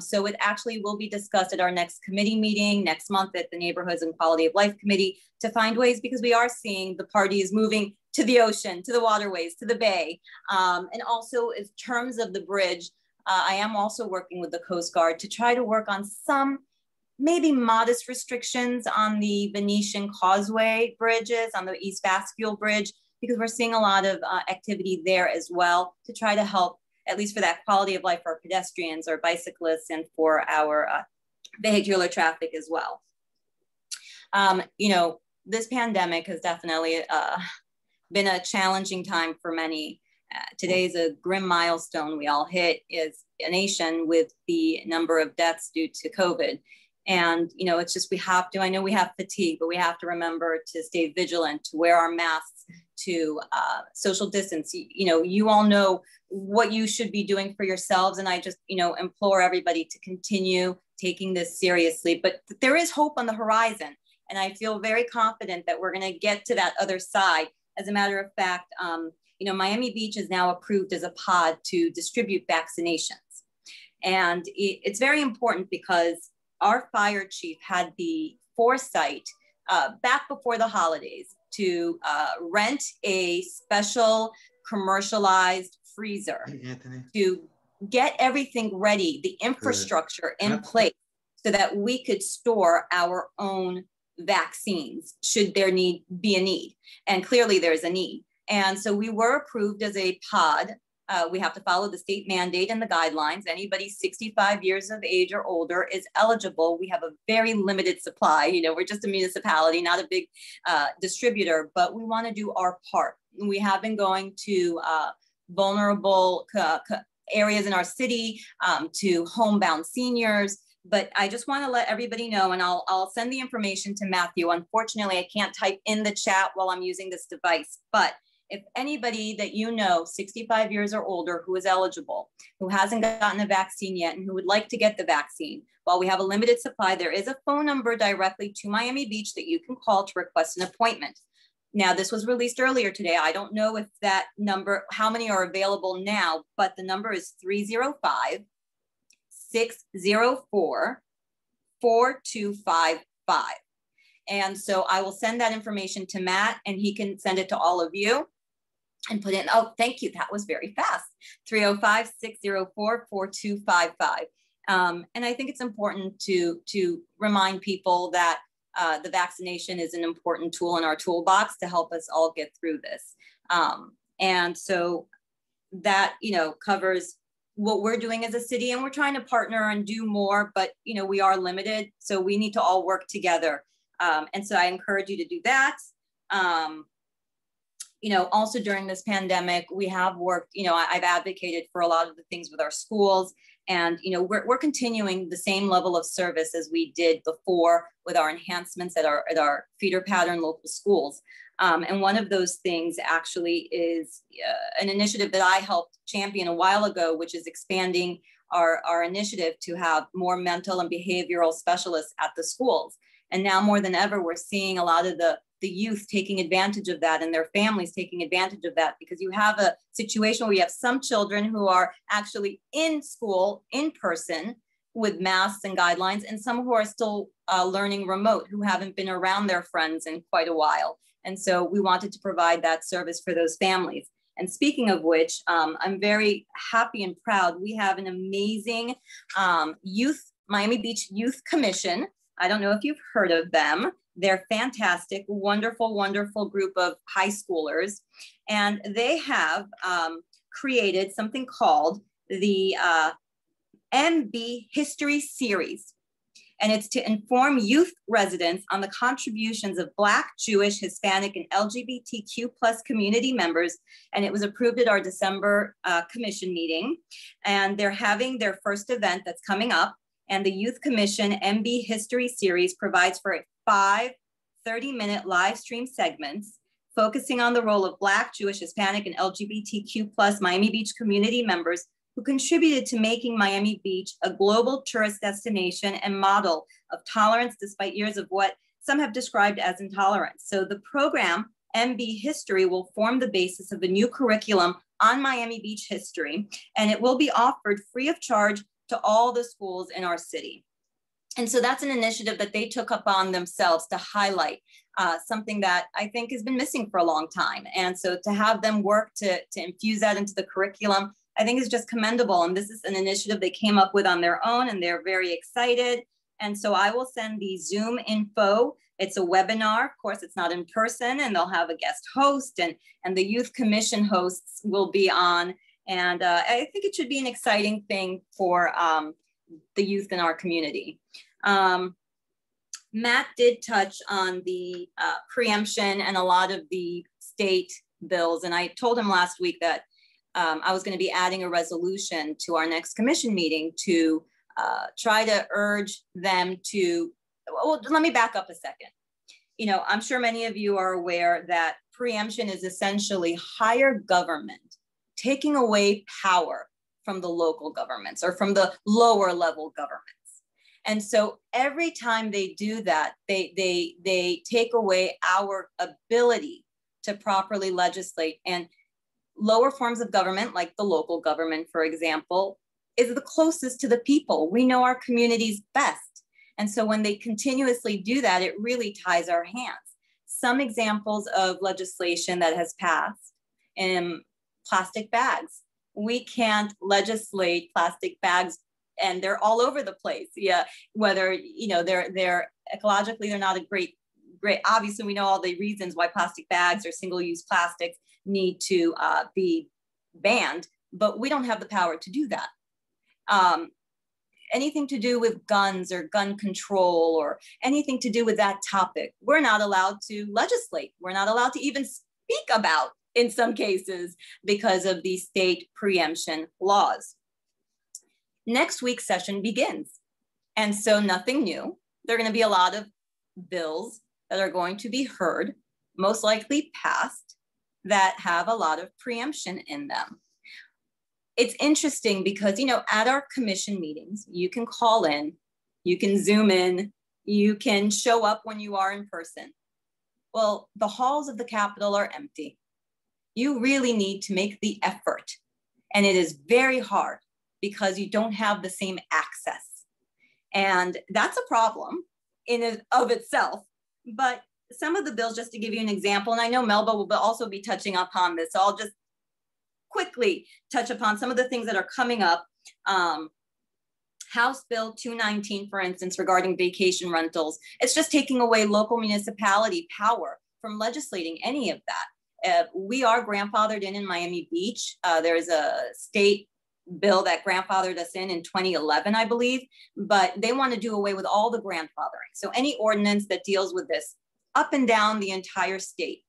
So it actually will be discussed at our next committee meeting next month at the Neighborhoods and Quality of Life Committee to find ways, because we are seeing the parties moving to the ocean, to the waterways, to the bay. And also in terms of the bridge, I am also working with the Coast Guard to try to work on some maybe modest restrictions on the Venetian Causeway bridges, on the East Bascule Bridge, because we're seeing a lot of activity there as well to try to help, at least for that quality of life for our pedestrians or bicyclists and for our vehicular traffic as well. You know, this pandemic has definitely been a challenging time for many. Today is a grim milestone we all hit as a nation with the number of deaths due to COVID. And, you know, it's just, we have to, I know we have fatigue, but we have to remember to stay vigilant, to wear our masks, to social distance. You know, you all know what you should be doing for yourselves. And I just, you know, implore everybody to continue taking this seriously. But there is hope on the horizon. And I feel very confident that we're going to get to that other side. As a matter of fact, you know, Miami Beach is now approved as a pod to distribute vaccinations. And it's very important because our fire chief had the foresight back before the holidays to rent a special commercialized freezer to get everything ready, the infrastructure in place so that we could store our own vaccines should there be a need. And clearly there's a need. And so we were approved as a pod. We have to follow the state mandate and the guidelines. Anybody 65 years of age or older is eligible. We have a very limited supply. You know, we're just a municipality, not a big distributor, but we want to do our part. We have been going to vulnerable areas in our city, to homebound seniors. But I just want to let everybody know, and I'll send the information to Matthew. Unfortunately, I can't type in the chat while I'm using this device, but if anybody that you know, 65 years or older, who is eligible, who hasn't gotten a vaccine yet, and who would like to get the vaccine, while we have a limited supply, there is a phone number directly to Miami Beach that you can call to request an appointment. Now, this was released earlier today. I don't know if that number, how many are available now, but the number is 305-604-4255. And so I will send that information to Matt, and he can send it to all of you and put in, oh, thank you. That was very fast. 305-604-4255. And I think it's important to remind people that the vaccination is an important tool in our toolbox to help us all get through this. And so that, you know, covers what we're doing as a city, and we're trying to partner and do more, but, you know, we are limited. So we need to all work together. And so I encourage you to do that. You know, also during this pandemic, we have worked, you know, I've advocated for a lot of the things with our schools, and, you know, we're continuing the same level of service as we did before with our enhancements at our feeder pattern local schools. And one of those things actually is an initiative that I helped champion a while ago, which is expanding our initiative to have more mental and behavioral specialists at the schools. And now more than ever, we're seeing a lot of the youth taking advantage of that, and their families taking advantage of that, because you have a situation where you have some children who are actually in school in person with masks and guidelines, and some who are still learning remote, who haven't been around their friends in quite a while. And so we wanted to provide that service for those families. And speaking of which, I'm very happy and proud. We have an amazing Miami Beach Youth Commission. I don't know if you've heard of them. They're fantastic, wonderful, wonderful group of high schoolers. And they have created something called the MB History Series. And it's to inform youth residents on the contributions of Black, Jewish, Hispanic, and LGBTQ+ community members. And it was approved at our December commission meeting. And they're having their first event that's coming up. And the Youth Commission MB History Series provides for 5 30-minute live stream segments focusing on the role of Black, Jewish, Hispanic, and LGBTQ+ Miami Beach community members who contributed to making Miami Beach a global tourist destination and model of tolerance despite years of what some have described as intolerance. So the program, MB History, will form the basis of a new curriculum on Miami Beach history, and it will be offered free of charge to all the schools in our city. And so that's an initiative that they took upon themselves to highlight something that I think has been missing for a long time. And so to have them work to infuse that into the curriculum, I think is just commendable. And this is an initiative they came up with on their own, and they're very excited. And so I will send the Zoom info. It's a webinar. Of course, it's not in person, and they'll have a guest host, and the Youth Commission hosts will be on. And I think it should be an exciting thing for the youth in our community. Matt did touch on the preemption and a lot of the state bills. And I told him last week that I was going to be adding a resolution to our next commission meeting to try to urge them to, well, let me back up a second. You know, I'm sure many of you are aware that preemption is essentially higher government taking away power from the local governments or from the lower level governments. And so every time they do that, they take away our ability to properly legislate. And lower forms of government, like the local government, for example, is the closest to the people. We know our communities best. And so when they continuously do that, it really ties our hands. Some examples of legislation that has passed in plastic bags. We can't legislate plastic bags, and they're all over the place. Yeah, whether, you know, they're ecologically, they're not a great, obviously we know all the reasons why plastic bags or single-use plastics need to be banned, but we don't have the power to do that. Anything to do with guns or gun control or anything to do with that topic, we're not allowed to legislate. We're not allowed to even speak about in some cases because of the state preemption laws. Next week's session begins. And so nothing new. There are going to be a lot of bills that are going to be heard, most likely passed, that have a lot of preemption in them. It's interesting because, you know, at our commission meetings, you can call in, you can Zoom in, you can show up when you are in person. Well, the halls of the Capitol are empty. You really need to make the effort. And it is very hard because you don't have the same access. And that's a problem in and of itself. But some of the bills, just to give you an example, and I know Melba will also be touching upon this, so I'll just quickly touch upon some of the things that are coming up. House Bill 219, for instance, regarding vacation rentals, it's just taking away local municipality power from legislating any of that. We are grandfathered in Miami Beach. There's a state bill that grandfathered us in 2011, I believe, but they want to do away with all the grandfathering. So any ordinance that deals with this up and down the entire state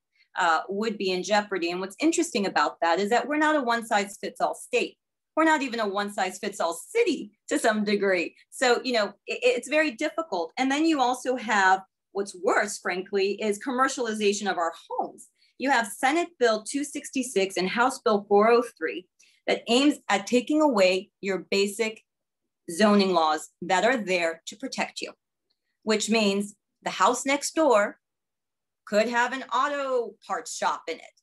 would be in jeopardy. And what's interesting about that is that we're not a one-size-fits-all state. We're not even a one-size-fits-all city to some degree. So, you know, it's very difficult. And then you also have, what's worse, frankly, is commercialization of our homes. You have Senate Bill 266 and House Bill 403 that aims at taking away your basic zoning laws that are there to protect you, which means the house next door could have an auto parts shop in it,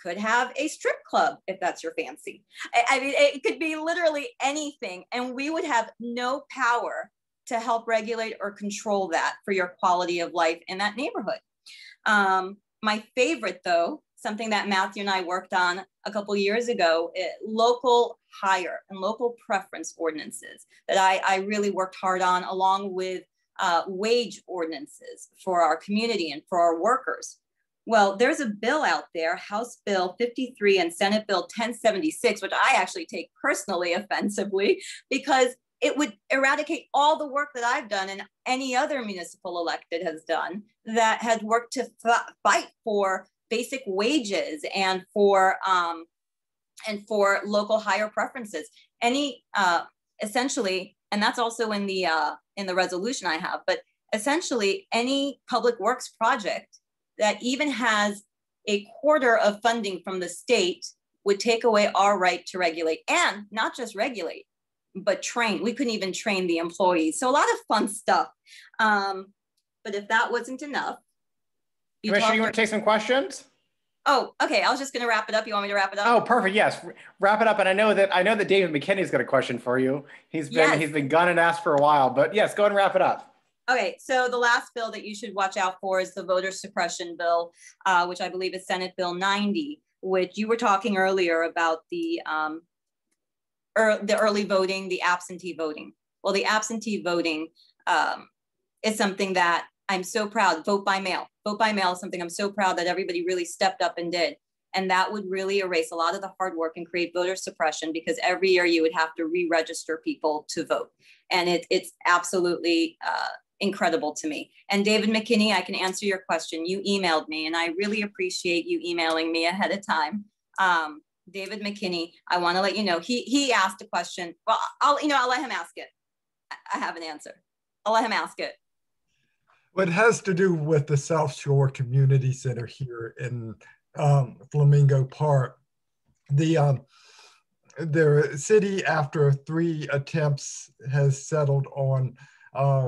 could have a strip club, if that's your fancy. I mean, it could be literally anything, and we would have no power to help regulate or control that for your quality of life in that neighborhood. My favorite, though, something that Matthew and I worked on a couple years ago, local hire and local preference ordinances that I really worked hard on, along with wage ordinances for our community and for our workers. Well, there's a bill out there, House Bill 53 and Senate Bill 1076, which I actually take personally offensively because it would eradicate all the work that I've done and any other municipal elected has done that had worked to fight for basic wages and for local hire preferences. Essentially, and that's also in the resolution I have, but essentially any public works project that even has a quarter of funding from the state would take away our right to regulate, and not just regulate, but train. We couldn't even train the employees. So a lot of fun stuff. But if that wasn't enough. Commissioner, you want to take some questions? Oh, okay. I was just going to wrap it up. You want me to wrap it up? Oh, perfect. Yes, wrap it up. And I know that David McKinney's got a question for you. He's been gunning ass for a while, but yes, go ahead and wrap it up. Okay, so the last bill that you should watch out for is the voter suppression bill, which I believe is Senate Bill 90, which you were talking earlier about the early voting, the absentee voting. Well, the absentee voting is something that I'm so proud. Vote by mail. Vote by mail is something I'm so proud that everybody really stepped up and did. And that would really erase a lot of the hard work and create voter suppression, because every year you would have to re-register people to vote. And it's absolutely incredible to me. And David McKinney, I can answer your question. You emailed me, and I really appreciate you emailing me ahead of time. David McKinney, I want to let you know, he asked a question. Well, I'll let him ask it. I have an answer. I'll let him ask it. Well, it has to do with the South Shore Community Center here in Flamingo Park. The city, after 3 attempts, has settled on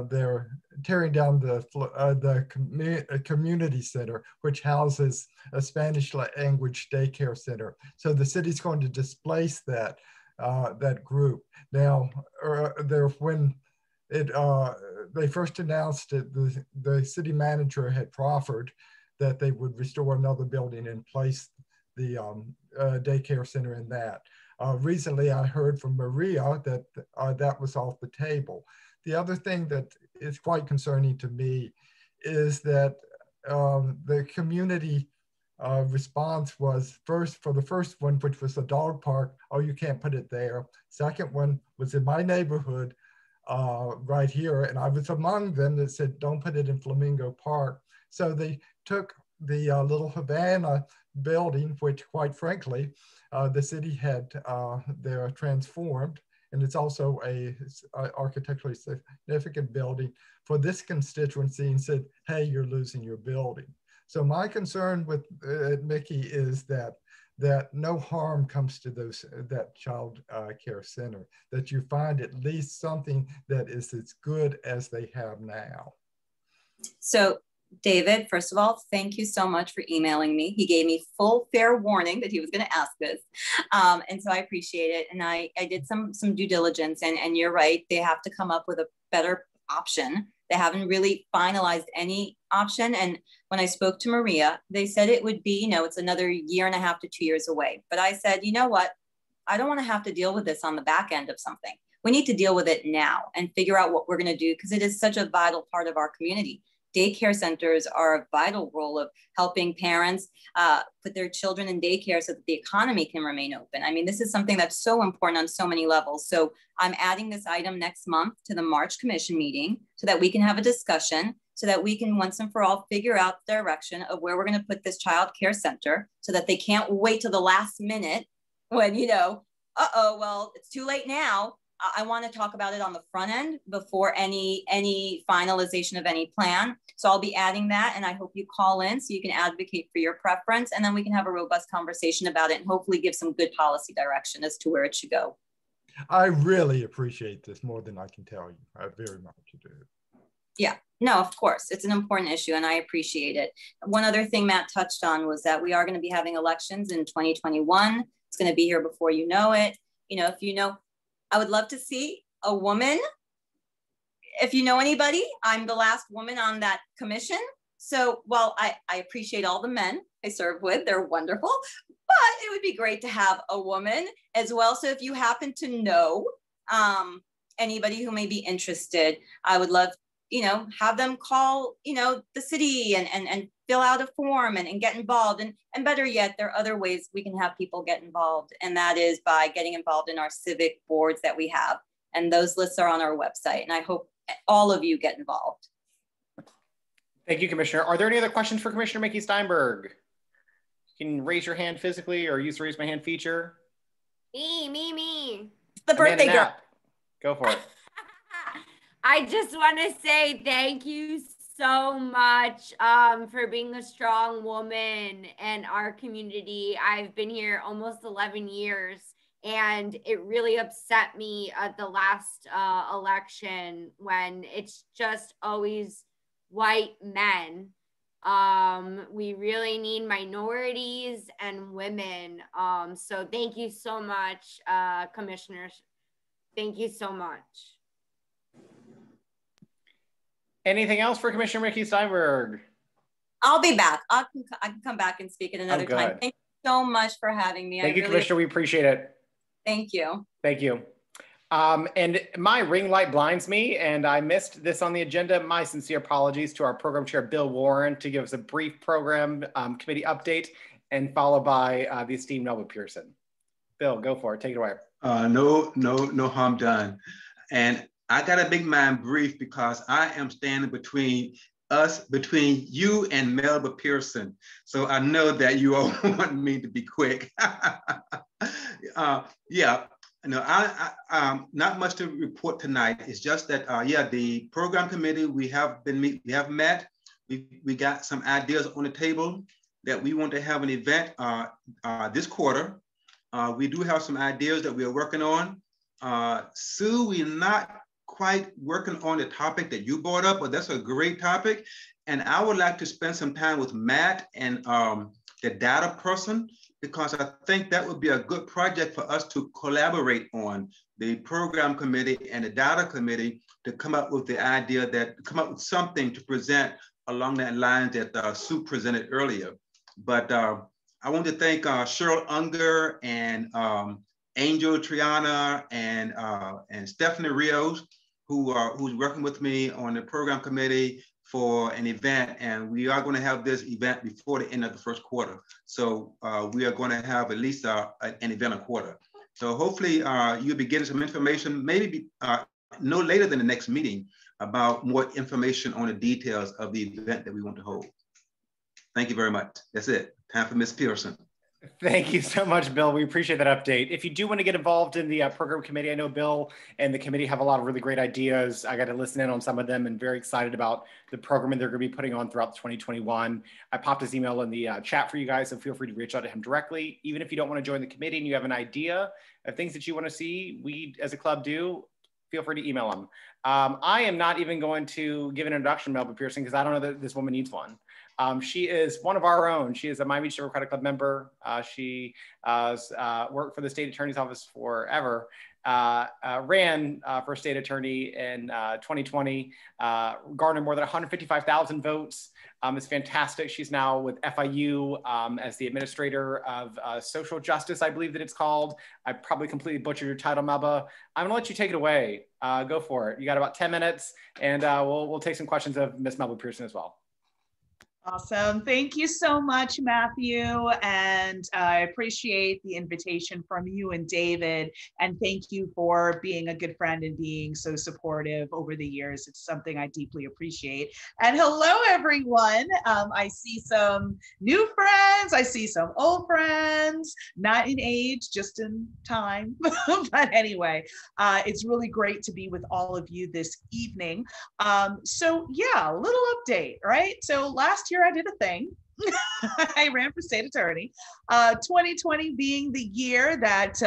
they're tearing down the community center, which houses a Spanish language daycare center. So the city's going to displace that group. Now, when they first announced it, the city manager had proffered that they would restore another building and place the daycare center in that. Recently, I heard from Maria that that was off the table. The other thing that is quite concerning to me is that the community response was for the first one, which was the dog park, oh, you can't put it there. Second one was in my neighborhood right here, and I was among them that said, don't put it in Flamingo Park. So they took the Little Havana building, which quite frankly, the city had there transformed, and it's also a architecturally significant building for this constituency, and said, hey, you're losing your building. So my concern with Mickey is that no harm comes to that child care center, that you find at least something that is as good as they have now. So David, first of all, thank you so much for emailing me. He gave me full fair warning that he was going to ask this. And so I appreciate it. And I did some due diligence, and you're right. They have to come up with a better option. They haven't really finalized any option. And when I spoke to Maria, they said it would be, it's another 1.5 to 2 years away. But I said, you know what? I don't want to have to deal with this on the back end of something. We need to deal with it now and figure out what we're going to do, because it is such a vital part of our community. Daycare centers are a vital role of helping parents put their children in daycare so that the economy can remain open. I mean, this is something that's so important on so many levels. So I'm adding this item next month to the March Commission meeting so that we can have a discussion, so that we can once and for all figure out the direction of where we're going to put this child care center, so that they can't wait till the last minute when, well, it's too late now. I want to talk about it on the front end before any finalization of any plan. So I'll be adding that, and I hope you call in so you can advocate for your preference, and then we can have a robust conversation about it and hopefully give some good policy direction as to where it should go. I really appreciate this more than I can tell you. I very much do. Yeah, no, of course. It's an important issue, and I appreciate it. One other thing Matt touched on was that we are going to be having elections in 2021. It's going to be here before you know it. I would love to see a woman. If you know anybody, I'm the last woman on that commission. So while I appreciate all the men I serve with, they're wonderful, but it would be great to have a woman as well. So if you happen to know anybody who may be interested, I would love, have them call, the city and fill out a form and get involved. And better yet, there are other ways we can have people get involved. And that is by getting involved in our civic boards that we have. And those lists are on our website. And I hope all of you get involved. Thank you, Commissioner. Are there any other questions for Commissioner Mickey Steinberg? You can raise your hand physically or use the raise my hand feature. Me. The birthday girl. Go for it. I just want to say thank you so much for being a strong woman in our community. I've been here almost 11 years, and it really upset me at the last election when it's just always white men. We really need minorities and women. So thank you so much, commissioners. Thank you so much. Anything else for Commissioner Mickey Steinberg? I'll be back. I can come back and speak at another time. Thank you so much for having me. Thank you, Commissioner. We appreciate it. Thank you. Thank you. And my ring light blinds me, and I missed this on the agenda. My sincere apologies to our program chair, Bill Warren, to give us a brief program committee update, and followed by the esteemed Melba Pearson. Bill, go for it. Take it away. No harm done. And I got a big mind brief because I am standing between you and Melba Pearson. So I know that you all want me to be quick. Yeah. No, I not much to report tonight. It's just that, the program committee, we have met. We got some ideas on the table that we want to have an event this quarter. We do have some ideas that we are working on. Sue, we're not quite working on the topic that you brought up, but that's a great topic. And I would like to spend some time with Matt and the data person, because I think that would be a good project for us to collaborate on, the program committee and the data committee, to come up with the idea come up with something to present along that line that Sue presented earlier. But I want to thank Cheryl Unger and Angel Triana and Stephanie Rios, who's working with me on the program committee for an event, and we are going to have this event before the end of the first quarter. So we are going to have at least an event a quarter. So hopefully you'll be getting some information, maybe no later than the next meeting, about more information on the details of the event that we want to hold. Thank you very much. That's it. Time for Ms. Pearson. Thank you so much, Bill. We appreciate that update. If you do want to get involved in the program committee, I know Bill and the committee have a lot of really great ideas. I got to listen in on some of them and very excited about the programming they're going to be putting on throughout 2021. I popped his email in the chat for you guys, so feel free to reach out to him directly. Even if you don't want to join the committee and you have an idea of things that you want to see, we as a club do, feel free to email him. I am not even going to give an introduction to Melba Pearson because I don't know that this woman needs one. She is one of our own. She is a Miami Beach Democratic Club member. She has worked for the state attorney's office forever, ran for state attorney in 2020, garnered more than 155,000 votes. It's fantastic. She's now with FIU as the administrator of social justice, I believe that it's called. I probably completely butchered your title, Melba. I'm gonna let you take it away. Go for it. You got about 10 minutes, and we'll take some questions of Ms. Melba Pearson as well. Awesome. Thank you so much, Matthew. And I appreciate the invitation from you and David. And thank you for being a good friend and being so supportive over the years. It's something I deeply appreciate. And hello, everyone. I see some new friends. I see some old friends, not in age, just in time. But anyway, it's really great to be with all of you this evening. So yeah, a little update, right? So last year I did a thing. I ran for state attorney. 2020 being the year that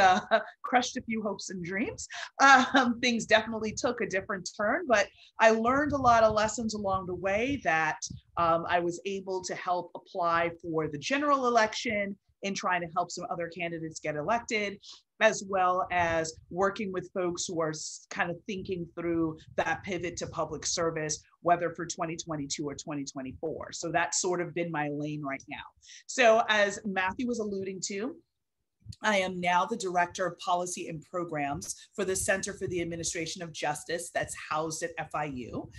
crushed a few hopes and dreams. Things definitely took a different turn, but I learned a lot of lessons along the way that I was able to help apply for the general election in trying to help some other candidates get elected, as well as working with folks who are kind of thinking through that pivot to public service, whether for 2022 or 2024. So that's sort of been my lane right now. So as Matthew was alluding to, I am now the Director of Policy and Programs for the Center for the Administration of Justice that's housed at FIU.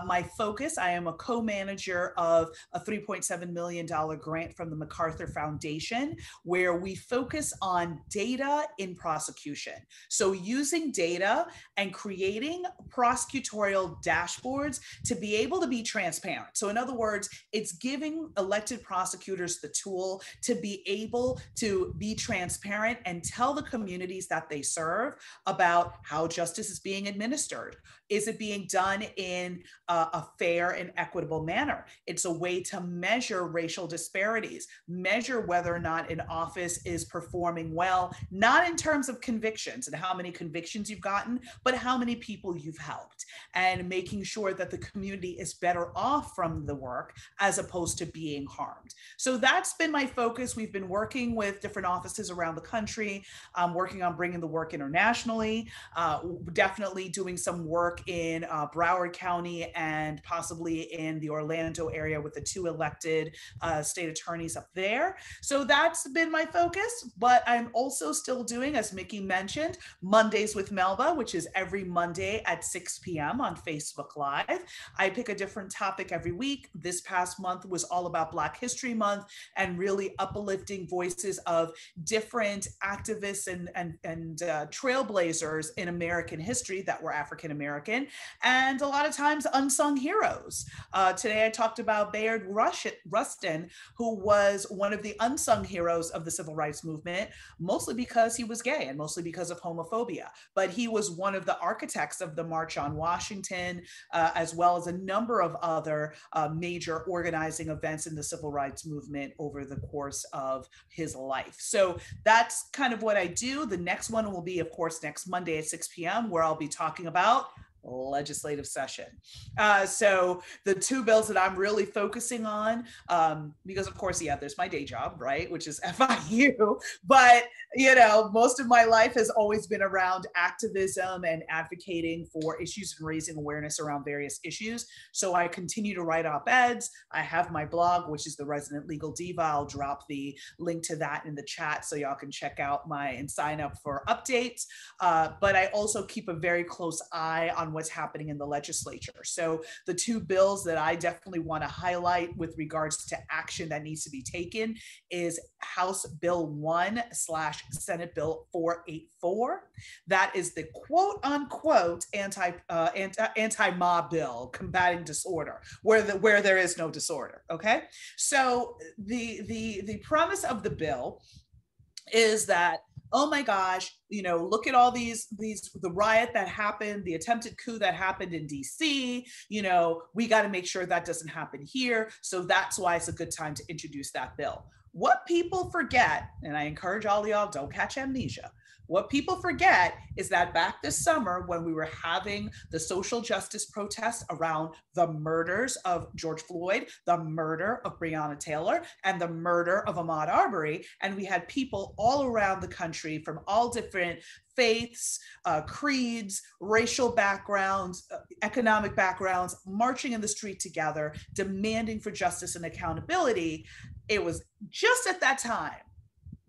My focus, I am a co-manager of a $3.7 million grant from the MacArthur Foundation, where we focus on data in prosecution. So using data and creating prosecutorial dashboards to be able to be transparent. So in other words, it's giving elected prosecutors the tool to be able to be transparent transparent and tell the communities that they serve about how justice is being administered. Is it being done in a fair and equitable manner? It's a way to measure racial disparities, measure whether or not an office is performing well, not in terms of convictions and how many convictions you've gotten, but how many people you've helped, and making sure that the community is better off from the work as opposed to being harmed. So that's been my focus. We've been working with different offices around the country, working on bringing the work internationally, definitely doing some work in Broward County and possibly in the Orlando area with the 2 elected state attorneys up there. So that's been my focus, but I'm also still doing, as Mickey mentioned, Mondays with Melba, which is every Monday at 6 p.m. on Facebook Live. I pick a different topic every week. This past month was all about Black History Month and really uplifting voices of different activists and trailblazers in American history that were African American, and a lot of times unsung heroes. Today I talked about Bayard Rustin, who was one of the unsung heroes of the civil rights movement, mostly because he was gay and mostly because of homophobia. But he was one of the architects of the March on Washington, as well as a number of other major organizing events in the civil rights movement over the course of his life. So that's kind of what I do. The next one will be, of course, next Monday at 6 p.m., where I'll be talking about legislative session. So the 2 bills that I'm really focusing on, because of course, yeah, there's my day job, right, which is FIU, but you know, most of my life has always been around activism and advocating for issues and raising awareness around various issues. So I continue to write op-eds. I have my blog, which is the Resident Legal Diva. I'll drop the link to that in the chat so y'all can check out and sign up for updates. But I also keep a very close eye on what's happening in the legislature. So the 2 bills that I definitely want to highlight with regards to action that needs to be taken is House Bill 1/Senate Bill 484. That is the quote unquote anti-mob bill combating disorder, where there is no disorder. Okay, so the premise of the bill is that, oh my gosh, you know, look at all the riot that happened, the attempted coup that happened in DC, you know, we got to make sure that doesn't happen here. So that's why it's a good time to introduce that bill. What people forget, and I encourage all of y'all, don't catch amnesia. What people forget is that back this summer, when we were having the social justice protests around the murders of George Floyd, the murder of Breonna Taylor, and the murder of Ahmaud Arbery, and we had people all around the country from all different faiths, creeds, racial backgrounds, economic backgrounds, marching in the street together, demanding for justice and accountability. It was just at that time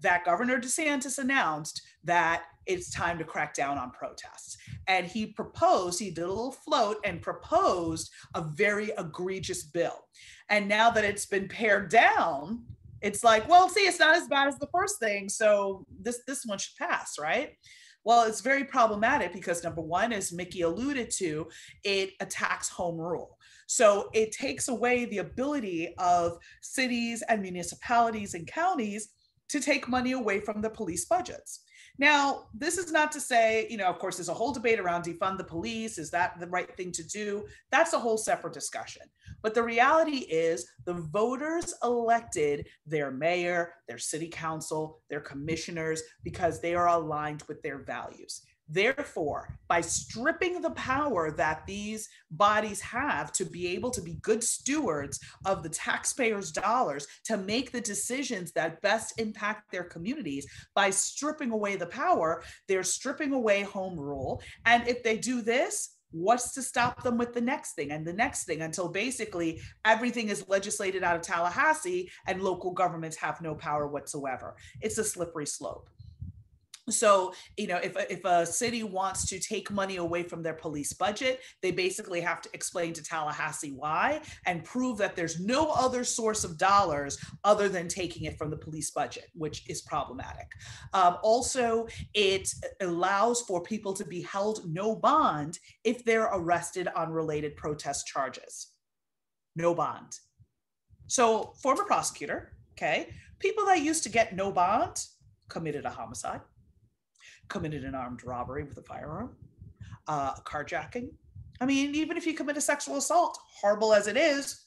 that Governor DeSantis announced that it's time to crack down on protests. And he did a little float and proposed a very egregious bill. And now that it's been pared down, it's like, well, see, it's not as bad as the first thing, so this one should pass, right? Well, it's very problematic because, number one, as Mickey alluded to, it attacks home rule. So it takes away the ability of cities and municipalities and counties to take money away from the police budgets. Now, this is not to say, you know, of course, there's a whole debate around defund the police. Is that the right thing to do? That's a whole separate discussion. But the reality is the voters elected their mayor, their city council, their commissioners, because they are aligned with their values. Therefore, by stripping the power that these bodies have to be able to be good stewards of the taxpayers' dollars to make the decisions that best impact their communities, by stripping away the power, they're stripping away home rule. And if they do this, what's to stop them with the next thing and the next thing, until basically everything is legislated out of Tallahassee and local governments have no power whatsoever? It's a slippery slope. So, you know, if a city wants to take money away from their police budget, they basically have to explain to Tallahassee why and prove that there's no other source of dollars other than taking it from the police budget, which is problematic. Also, it allows for people to be held no bond if they're arrested on related protest charges. No bond. So, former prosecutor, okay, people that used to get no bond, committed a homicide, committed an armed robbery with a firearm, carjacking. I mean, even if you commit a sexual assault, horrible as it is,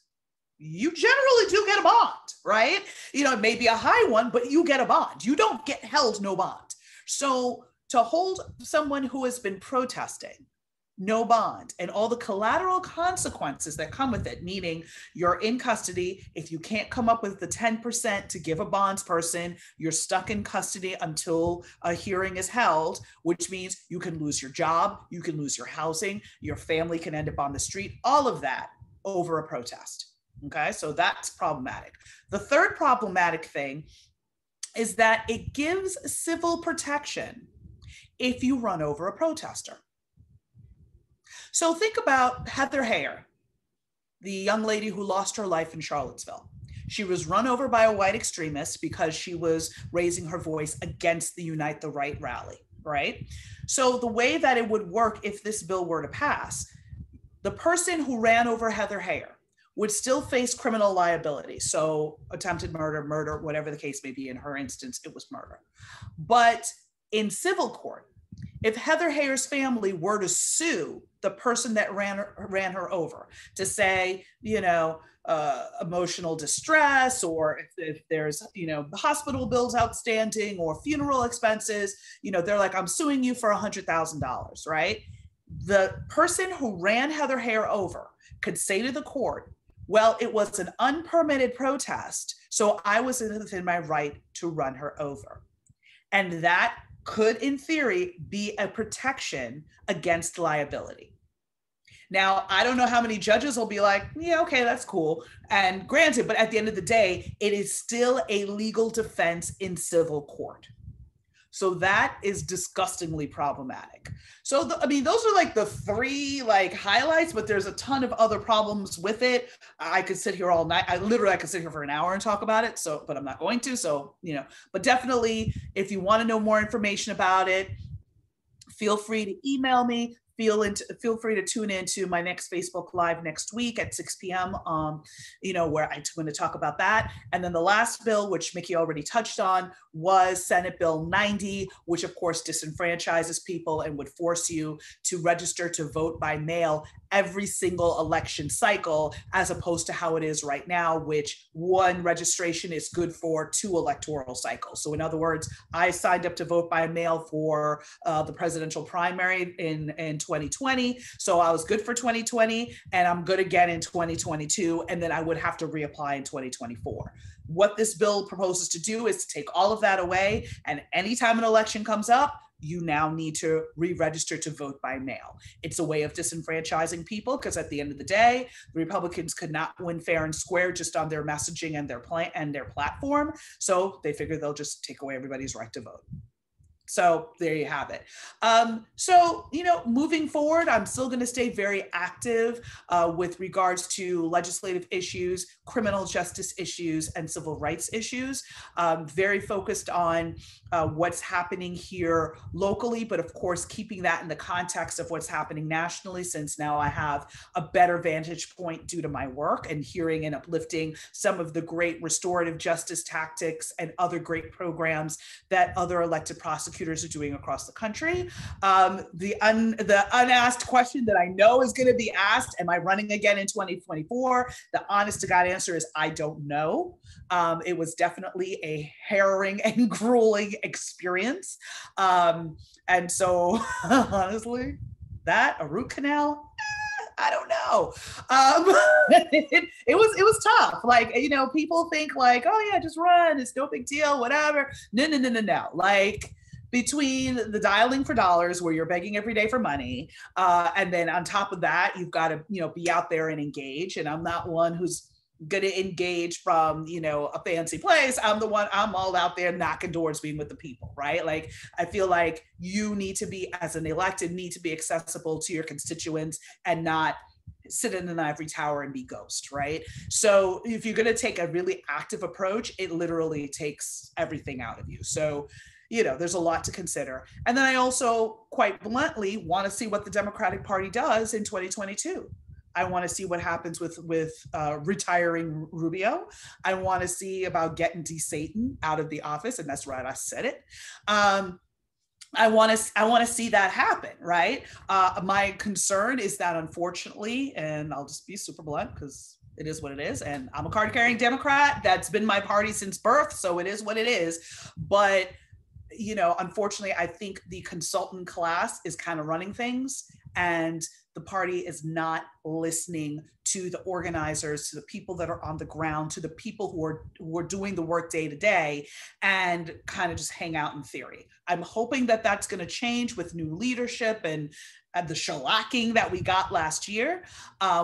you generally do get a bond, right? You know, it may be a high one, but you get a bond. You don't get held no bond. So to hold someone who has been protesting no bond and all the collateral consequences that come with it, meaning you're in custody. If you can't come up with the 10% to give a bonds person, you're stuck in custody until a hearing is held, which means you can lose your job, you can lose your housing, your family can end up on the street, all of that over a protest. Okay, so that's problematic. The third problematic thing is that it gives civil protection if you run over a protester. So think about Heather Heyer, the young lady who lost her life in Charlottesville. She was run over by a white extremist because she was raising her voice against the Unite the Right rally, right? So the way that it would work if this bill were to pass, the person who ran over Heather Heyer would still face criminal liability. So attempted murder, whatever the case may be. In her instance, it was murder. But in civil court, if Heather Heyer's family were to sue the person that ran her over to say, you know, emotional distress, or if there's, you know, hospital bills outstanding or funeral expenses, you know, they're like, I'm suing you for $100,000, right? The person who ran Heather Heyer over could say to the court, well, it was an unpermitted protest, so I was within my right to run her over. And that could, in theory, be a protection against liability. Now, I don't know how many judges will be like, yeah, okay, that's cool. And granted, but at the end of the day, it is still a legal defense in civil court. So that is disgustingly problematic. So, I mean, those are like the three like highlights, but there's a ton of other problems with it. I could sit here all night. I could sit here for an hour and talk about it. So, but I'm not going to. So, you know, but definitely if you want to know more information about it, feel free to email me. Feel free to tune into my next Facebook Live next week at 6 p.m. You know, where I'm going to talk about that. And then the last bill, which Mickey already touched on, was Senate Bill 90, which of course disenfranchises people and would force you to register to vote by mail every single election cycle, as opposed to how it is right now, which one registration is good for 2 electoral cycles. So in other words, I signed up to vote by mail for the presidential primary in 2020. So I was good for 2020 and I'm good again in 2022. And then I would have to reapply in 2024. What this bill proposes to do is to take all of that away. And anytime an election comes up, you now need to re-register to vote by mail. It's a way of disenfranchising people because at the end of the day, the Republicans could not win fair and square just on their messaging and their plan and their platform. So they figure they'll just take away everybody's right to vote. So there you have it. So, you know, moving forward, I'm still going to stay very active with regards to legislative issues, criminal justice issues, and civil rights issues. Very focused on what's happening here locally, but of course, keeping that in the context of what's happening nationally, since now I have a better vantage point due to my work and hearing and uplifting some of the great restorative justice tactics and other great programs that other elected prosecutors are doing across the country. The unasked question that I know is going to be asked, am I running again in 2024? The honest to God answer is I don't know. It was definitely a harrowing and grueling experience. And so honestly, a root canal, I don't know. It was tough. Like, you know, people think like, oh yeah, just run, it's no big deal, whatever. No. Like, between the dialing for dollars where you're begging every day for money, and then on top of that, you've got to, you know, be out there and engage. And I'm not one who's going to engage from, you know, a fancy place. I'm all out there knocking doors, being with the people, right? Like, I feel like you need to be, as an elected, need to be accessible to your constituents and not sit in an ivory tower and be ghost, right? So if you're going to take a really active approach, it literally takes everything out of you. So, you know, there's a lot to consider. And then I also, quite bluntly, want to see what the Democratic Party does in 2022. I want to see what happens with retiring Rubio. I want to see about getting D. Satan out of the office, and that's right, I said it. I want to see that happen, right? My concern is that, unfortunately, and I'll just be super blunt because it is what it is, and I'm a card-carrying Democrat. That's been my party since birth, so it is what it is. But you know, unfortunately, I think the consultant class is kind of running things, and the party is not listening to the organizers, to the people that are on the ground, to the people who are doing the work day to day, and kind of just hang out in theory. I'm hoping that that's going to change with new leadership and the shellacking that we got last year,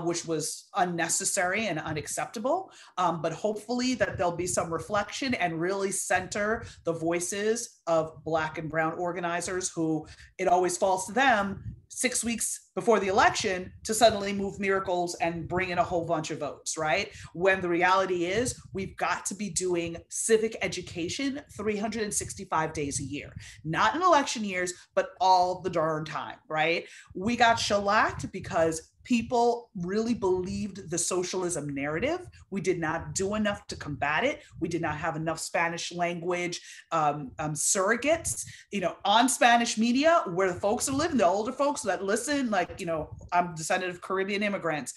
which was unnecessary and unacceptable. But hopefully that there'll be some reflection and really center the voices of Black and brown organizers who it always falls to them 6 weeks before the election to suddenly move miracles and bring in a whole bunch of votes, right? When the reality is we've got to be doing civic education 365 days a year, not in election years, but all the darn time, right? We got shellacked because people really believed the socialism narrative. We did not do enough to combat it. We did not have enough Spanish language surrogates, you know, on Spanish media where the folks are living, the older folks that listen, like, you know, I'm descendant of Caribbean immigrants.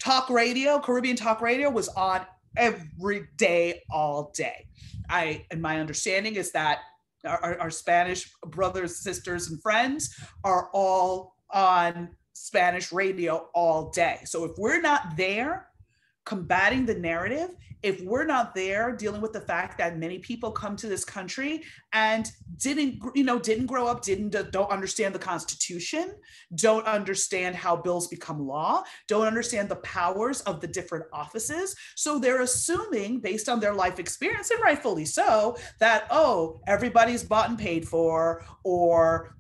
Talk radio, Caribbean talk radio was on every day, all day. And my understanding is that our Spanish brothers, sisters, and friends are all on Spanish radio all day. So if we're not there combating the narrative, if we're not there dealing with the fact that many people come to this country and didn't grow up, don't understand the Constitution, don't understand how bills become law, don't understand the powers of the different offices. So they're assuming, based on their life experience, and rightfully so, that, oh, everybody's bought and paid for, or,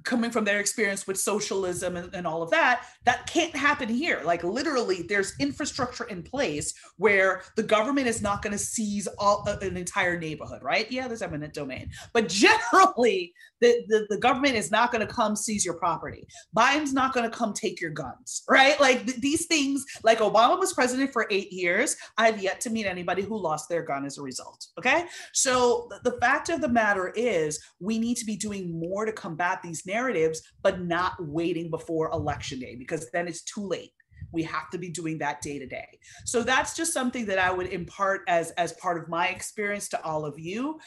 coming from their experience with socialism and all of that, that can't happen here. Like literally there's infrastructure in place where the government is not going to seize an entire neighborhood, right? Yeah, there's eminent domain, but generally the government is not going to come seize your property. Biden's not going to come take your guns, right? Like these things, like Obama was president for 8 years. I've yet to meet anybody who lost their gun as a result, okay? So the fact of the matter is we need to be doing more to combat these narratives, but not waiting before election day, because then it's too late. We have to be doing that day to day. So that's just something that I would impart as part of my experience to all of you,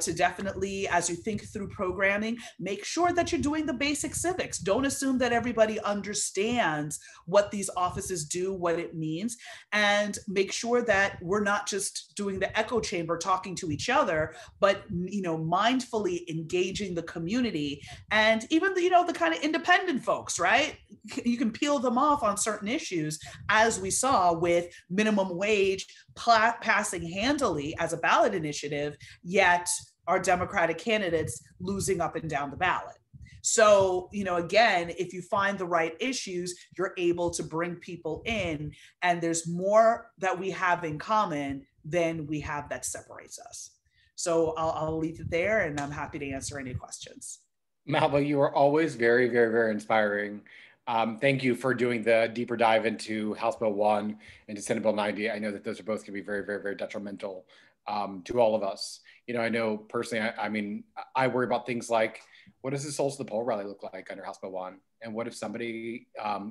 to definitely, as you think through programming, make sure that you're doing the basic civics. Don't assume that everybody understands what these offices do, what it means, and make sure that we're not just doing the echo chamber talking to each other, but mindfully engaging the community and even the kind of independent folks, right? You can peel them off on certain issues, as we saw with minimum wage passing handily as a ballot initiative, yet our Democratic candidates losing up and down the ballot. So, again, if you find the right issues, you're able to bring people in, and there's more that we have in common than we have that separates us. So I'll leave it there, and I'm happy to answer any questions. Malva, you are always very, very, very inspiring. Thank you for doing the deeper dive into House Bill 1 and to Senate Bill 90. I know that those are both going to be very, very, very detrimental to all of us. I know personally, I worry about things like, what does the Souls to the Poll rally look like under House Bill 1? And what if somebody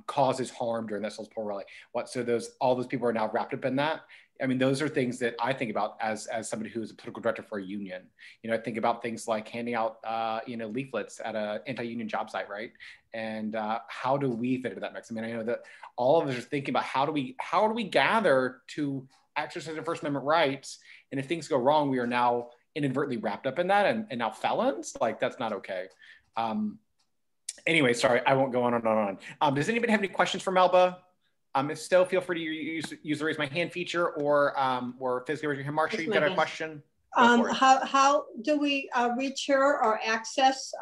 causes harm during that Souls to the Poll rally? All those people are now wrapped up in that. Those are things that I think about as somebody who is a political director for a union. I think about things like handing out, leaflets at an anti-union job site, right? And how do we fit into that mix? I know that all of us are thinking about how do we gather to exercise our First Amendment rights, and if things go wrong, we are now inadvertently wrapped up in that and now felons. Like, that's not okay. Anyway, sorry, I won't go on and on. Does anybody have any questions for Melba? If so, feel free to use the raise my hand feature or physically raise your hand. Marsha, you've got a question? How do we reach her or access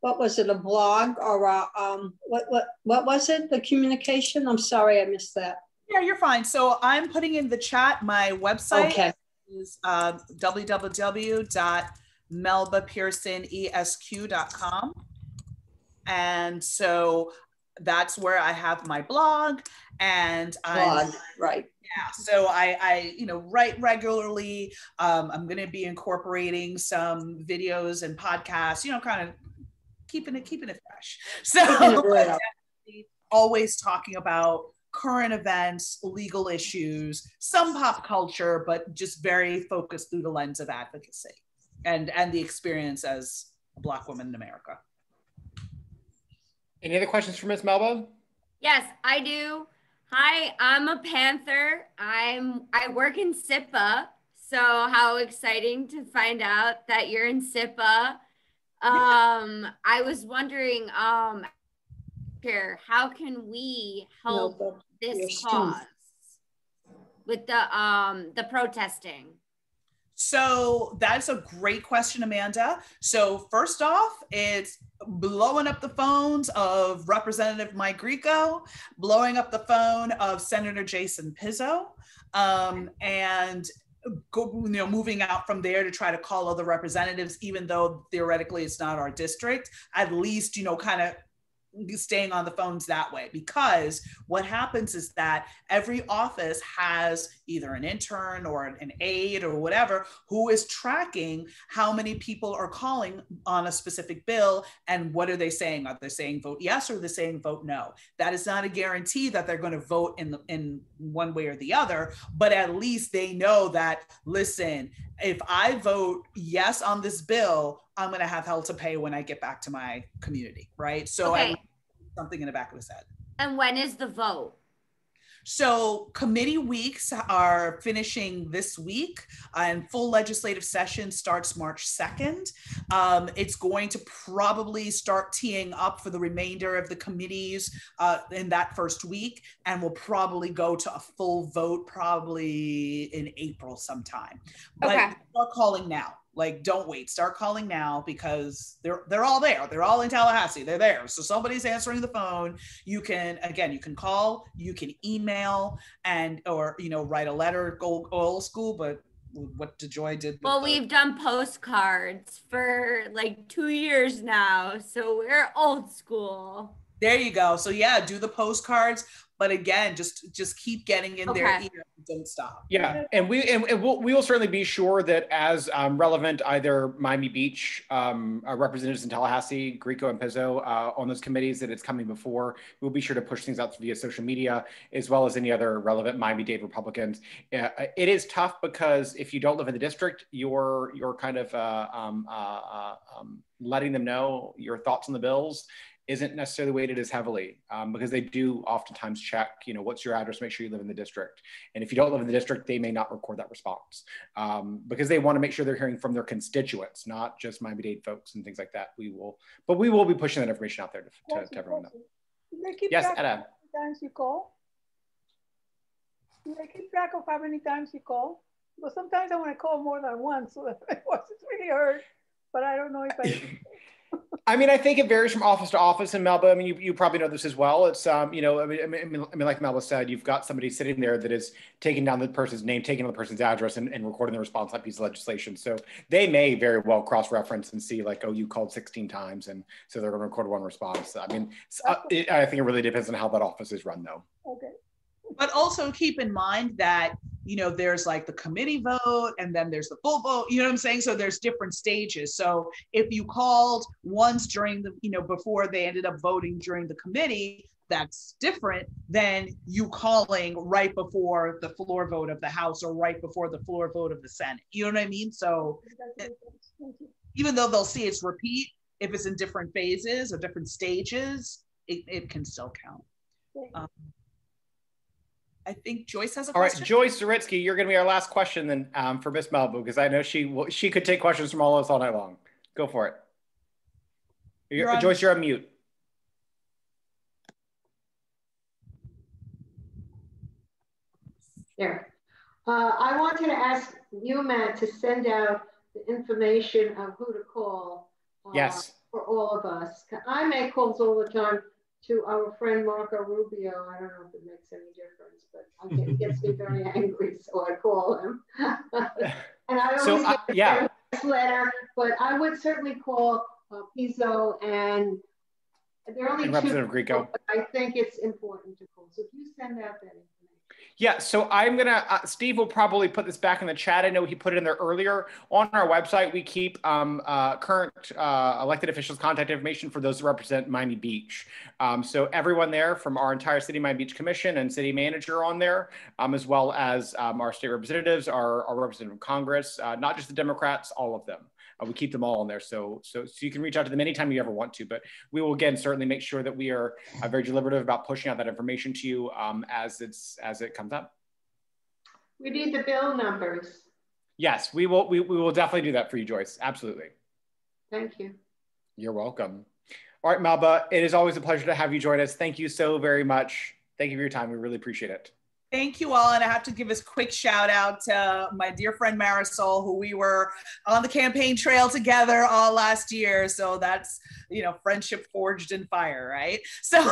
what was it, a blog or what was it, the communication? I'm sorry, I missed that. Yeah, you're fine. So I'm putting in the chat my website. Okay. Is www.melbapearsonesq.com. And so that's where I have my blog, and right. Yeah, so I write regularly. I'm going to be incorporating some videos and podcasts, kind of keeping it fresh. So always talking about current events, legal issues, some pop culture, but just very focused through the lens of advocacy and the experience as a Black woman in America. Any other questions for Ms. Melba? Yes, I do. Hi, I'm a Panther. I work in SIPA. So how exciting to find out that you're in SIPA. I was wondering, how can we help this cause with the protesting? So that's a great question, Amanda. So first off, it's blowing up the phones of Representative Mike Grieco, blowing up the phone of Senator Jason Pizzo, and moving out from there to try to call other representatives, even though theoretically it's not our district, at least, kind of staying on the phones that way. Because what happens is that every office has either an intern or an aide or whatever who is tracking how many people are calling on a specific bill and what are they saying. Are they saying vote yes or are they saying vote no? That is not a guarantee that they're going to vote in one way or the other, but at least they know that, listen, if I vote yes on this bill, I'm going to have hell to pay when I get back to my community, right? So Okay. Something in the back of his head. And when is the vote? So committee weeks are finishing this week, and full legislative session starts March 2nd. It's going to probably start teeing up for the remainder of the committees in that first week, and will probably go to a full vote probably in April sometime. But start calling now. Like, don't wait, start calling now, because they're all there. They're all in Tallahassee, they're there. So somebody's answering the phone. You can call, you can email, or write a letter, go old school, but what DeJoy did. Well, we've done postcards for like 2 years now, so we're old school. There you go. So yeah, do the postcards, but again, just keep getting in their ear. Don't stop. Yeah, and we will certainly be sure that as relevant, either Miami Beach representatives in Tallahassee, Grieco and Pizzo on those committees, that it's coming before. We'll be sure to push things out via social media, as well as any other relevant Miami-Dade Republicans. It is tough because if you don't live in the district, you're kind of letting them know your thoughts on the bills isn't necessarily weighted as heavily, because they do oftentimes check, what's your address, make sure you live in the district. And if you don't live in the district, they may not record that response, because they want to make sure they're hearing from their constituents, not just Miami-Dade folks and things like that. We will be pushing that information out there to everyone. Yes, Etta. How many times you call? Do they keep track of how many times you call? But sometimes I want to call more than once, so that my voice is really hurt. But I don't know if I. I mean, I think it varies from office to office in Melba. I mean, you probably know this as well. It's, like Melba said, you've got somebody sitting there that is taking down the person's name, taking down the person's address, and recording the response on that piece of legislation. So they may very well cross-reference and see like, oh, you called 16 times, and so they're going to record one response. I mean, I think it really depends on how that office is run, though. Okay. But also keep in mind that, there's like the committee vote and then there's the full vote, you know what I'm saying? So there's different stages. So if you called once during the, before they ended up voting during the committee, that's different than you calling right before the floor vote of the House or right before the floor vote of the Senate. You know what I mean? So even though they'll see it's repeat, if it's in different phases or different stages, it can still count. I think Joyce has a question. All right, Joyce Zaritsky, you're going to be our last question then for Miss Melba, because I know she could take questions from all of us all night long. Go for it. Joyce, you're on mute. There. I wanted to ask you, Matt, to send out the information of who to call. Yes. For all of us. I make calls all the time to our friend Marco Rubio. I don't know if it makes any difference, but it gets me very angry, so I call him. And I always get a letter, but I would certainly call Pizzo and There are only And two, Representative Grieco. but I think it's important to call. So if you send out that information. Yeah, so I'm gonna, Steve will probably put this back in the chat. I know he put it in there earlier. On our website, we keep current elected officials' contact information for those that represent Miami Beach. So everyone there from our entire City Miami Beach Commission and city manager on there, as well as our state representatives, our representative of Congress, not just the Democrats, all of them. We keep them all in there, so you can reach out to them anytime you ever want to. But we will again certainly make sure that we are very deliberative about pushing out that information to you as it comes up. We need the bill numbers. Yes, we will. We will definitely do that for you, Joyce. Absolutely. Thank you. You're welcome. All right, Melba, it is always a pleasure to have you join us. Thank you so very much. Thank you for your time. We really appreciate it. Thank you all. And I have to give a quick shout out to my dear friend Marisol, who we were on the campaign trail together all last year. So that's, you know, friendship forged in fire, right? So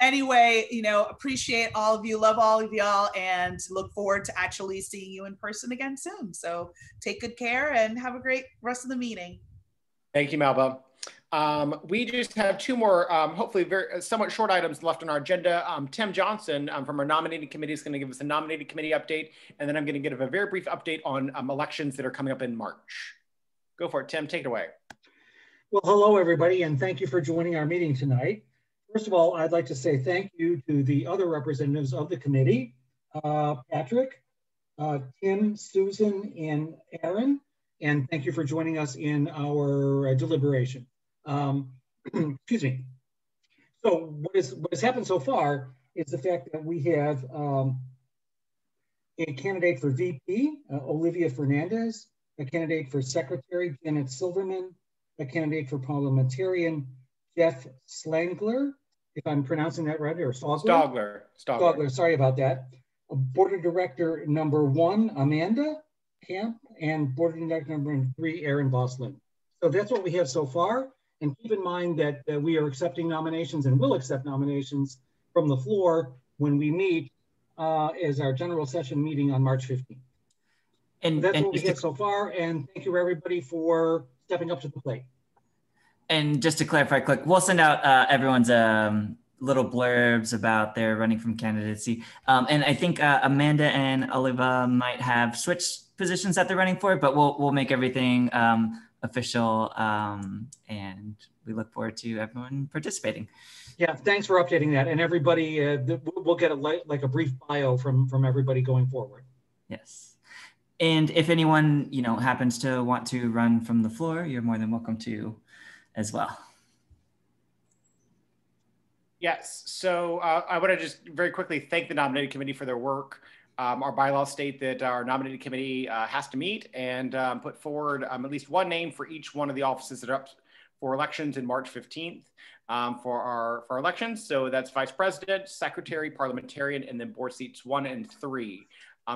anyway, you know, appreciate all of you, love all of y'all, and look forward to actually seeing you in person again soon. So take good care and have a great rest of the meeting. Thank you, Melba. We just have two more, hopefully very somewhat short items left on our agenda. Tim Johnson from our nominating committee is going to give us a nominating committee update, and then I'm going to give a very brief update on elections that are coming up in March. Go for it, Tim. Take it away. Well, hello, everybody, and thank you for joining our meeting tonight. First of all, I'd like to say thank you to the other representatives of the committee, Patrick, Tim, Susan, and Aaron, and thank you for joining us in our deliberation. Excuse me. So what has happened so far is the fact that we have a candidate for VP, Olivia Fernandez, a candidate for Secretary, Janet Silverman, a candidate for Parliamentarian, Jeff Slangler, if I'm pronouncing that right, or Stogler. Stogler, sorry about that. Board of Director number 1, Amanda Camp, and Board of Director number 3, Aaron Boslin. So that's what we have so far. And keep in mind that we are accepting nominations and will accept nominations from the floor when we meet as our general session meeting on March 15th. And that's what we have so far. And thank you everybody for stepping up to the plate. And just to clarify quick, we'll send out everyone's little blurbs about their running from candidacy. And I think Amanda and Oliva might have switched positions that they're running for, but we'll make everything official, and we look forward to everyone participating. Yeah, thanks for updating that. And everybody, we'll get a brief bio from everybody going forward. Yes. And if anyone, you know, happens to want to run from the floor, you're more than welcome to as well. Yes, so I want to just very quickly thank the nominating committee for their work. Our bylaws state that our nominating committee has to meet and put forward at least one name for each one of the offices that are up for elections in March 15th for our elections. So that's Vice President, Secretary, Parliamentarian, and then board seats 1 and 3.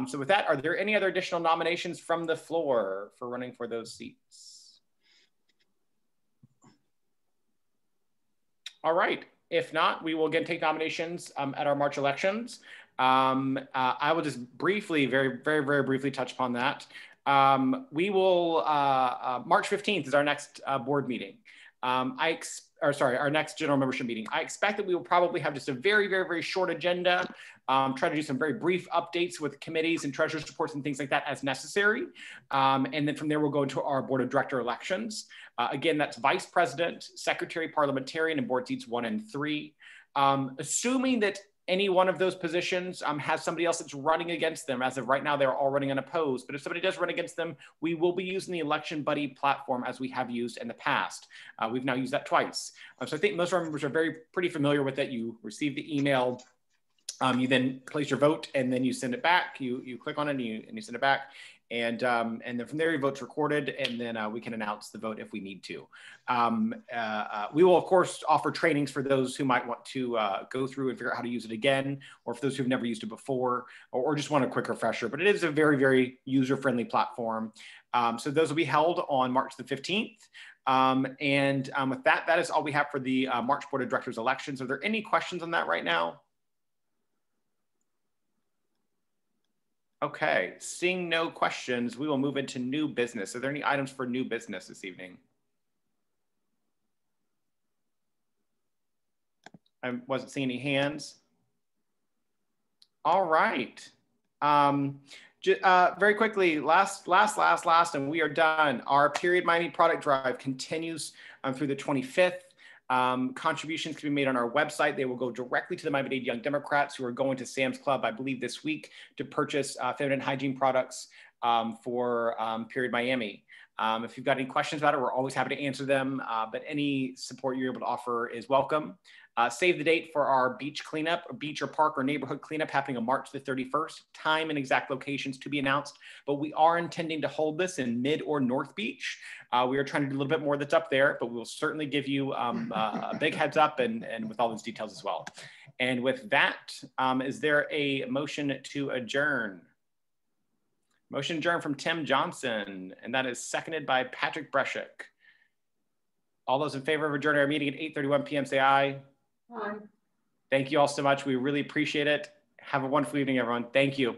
So with that, are there any other additional nominations from the floor for running for those seats? All right. If not, we will again take nominations at our March elections. I will just briefly, very briefly touch upon that. We will, March 15th is our next board meeting. Our next general membership meeting. I expect that we will probably have just a very short agenda, try to do some very brief updates with committees and treasurer's reports and things like that as necessary. And then from there, we'll go into our board of director elections. Again, that's vice president, secretary, parliamentarian, and board seats 1 and 3. Assuming that any one of those positions has somebody else that's running against them. As of right now, they're all running unopposed. But if somebody does run against them, we will be using the Election Buddy platform as we have used in the past. We've now used that twice. So I think most of our members are pretty familiar with it. You receive the email, you then place your vote, and then you send it back. You click on it and you send it back. And then from there, your vote's recorded, and then we can announce the vote if we need to. We will, of course, offer trainings for those who might want to go through and figure out how to use it again, or for those who've never used it before, or just want a quick refresher. But it is a very user-friendly platform. So those will be held on March the 15th. With that, that is all we have for the March Board of Directors elections. Are there any questions on that right now? Okay, seeing no questions, we will move into new business. Are there any items for new business this evening? I wasn't seeing any hands. All right. Very quickly, last, and we are done. Our period Miami product drive continues through the 25th. Contributions can be made on our website. They will go directly to the Miami-Dade Young Democrats who are going to Sam's Club, I believe, this week to purchase feminine hygiene products for Period Miami. If you've got any questions about it, we're always happy to answer them, but any support you're able to offer is welcome. Save the date for our beach cleanup, or beach or park or neighborhood cleanup happening on March the 31st. Time and exact locations to be announced, but we are intending to hold this in Mid or North Beach. We are trying to do a little bit more that's up there, but we'll certainly give you a big heads up and with all those details as well. And with that, is there a motion to adjourn? Motion adjourned from Tim Johnson, and that is seconded by Patrick Breshik. All those in favor of adjourning our meeting at 8:31 p.m. say aye. Aye. Thank you all so much. We really appreciate it. Have a wonderful evening, everyone. Thank you.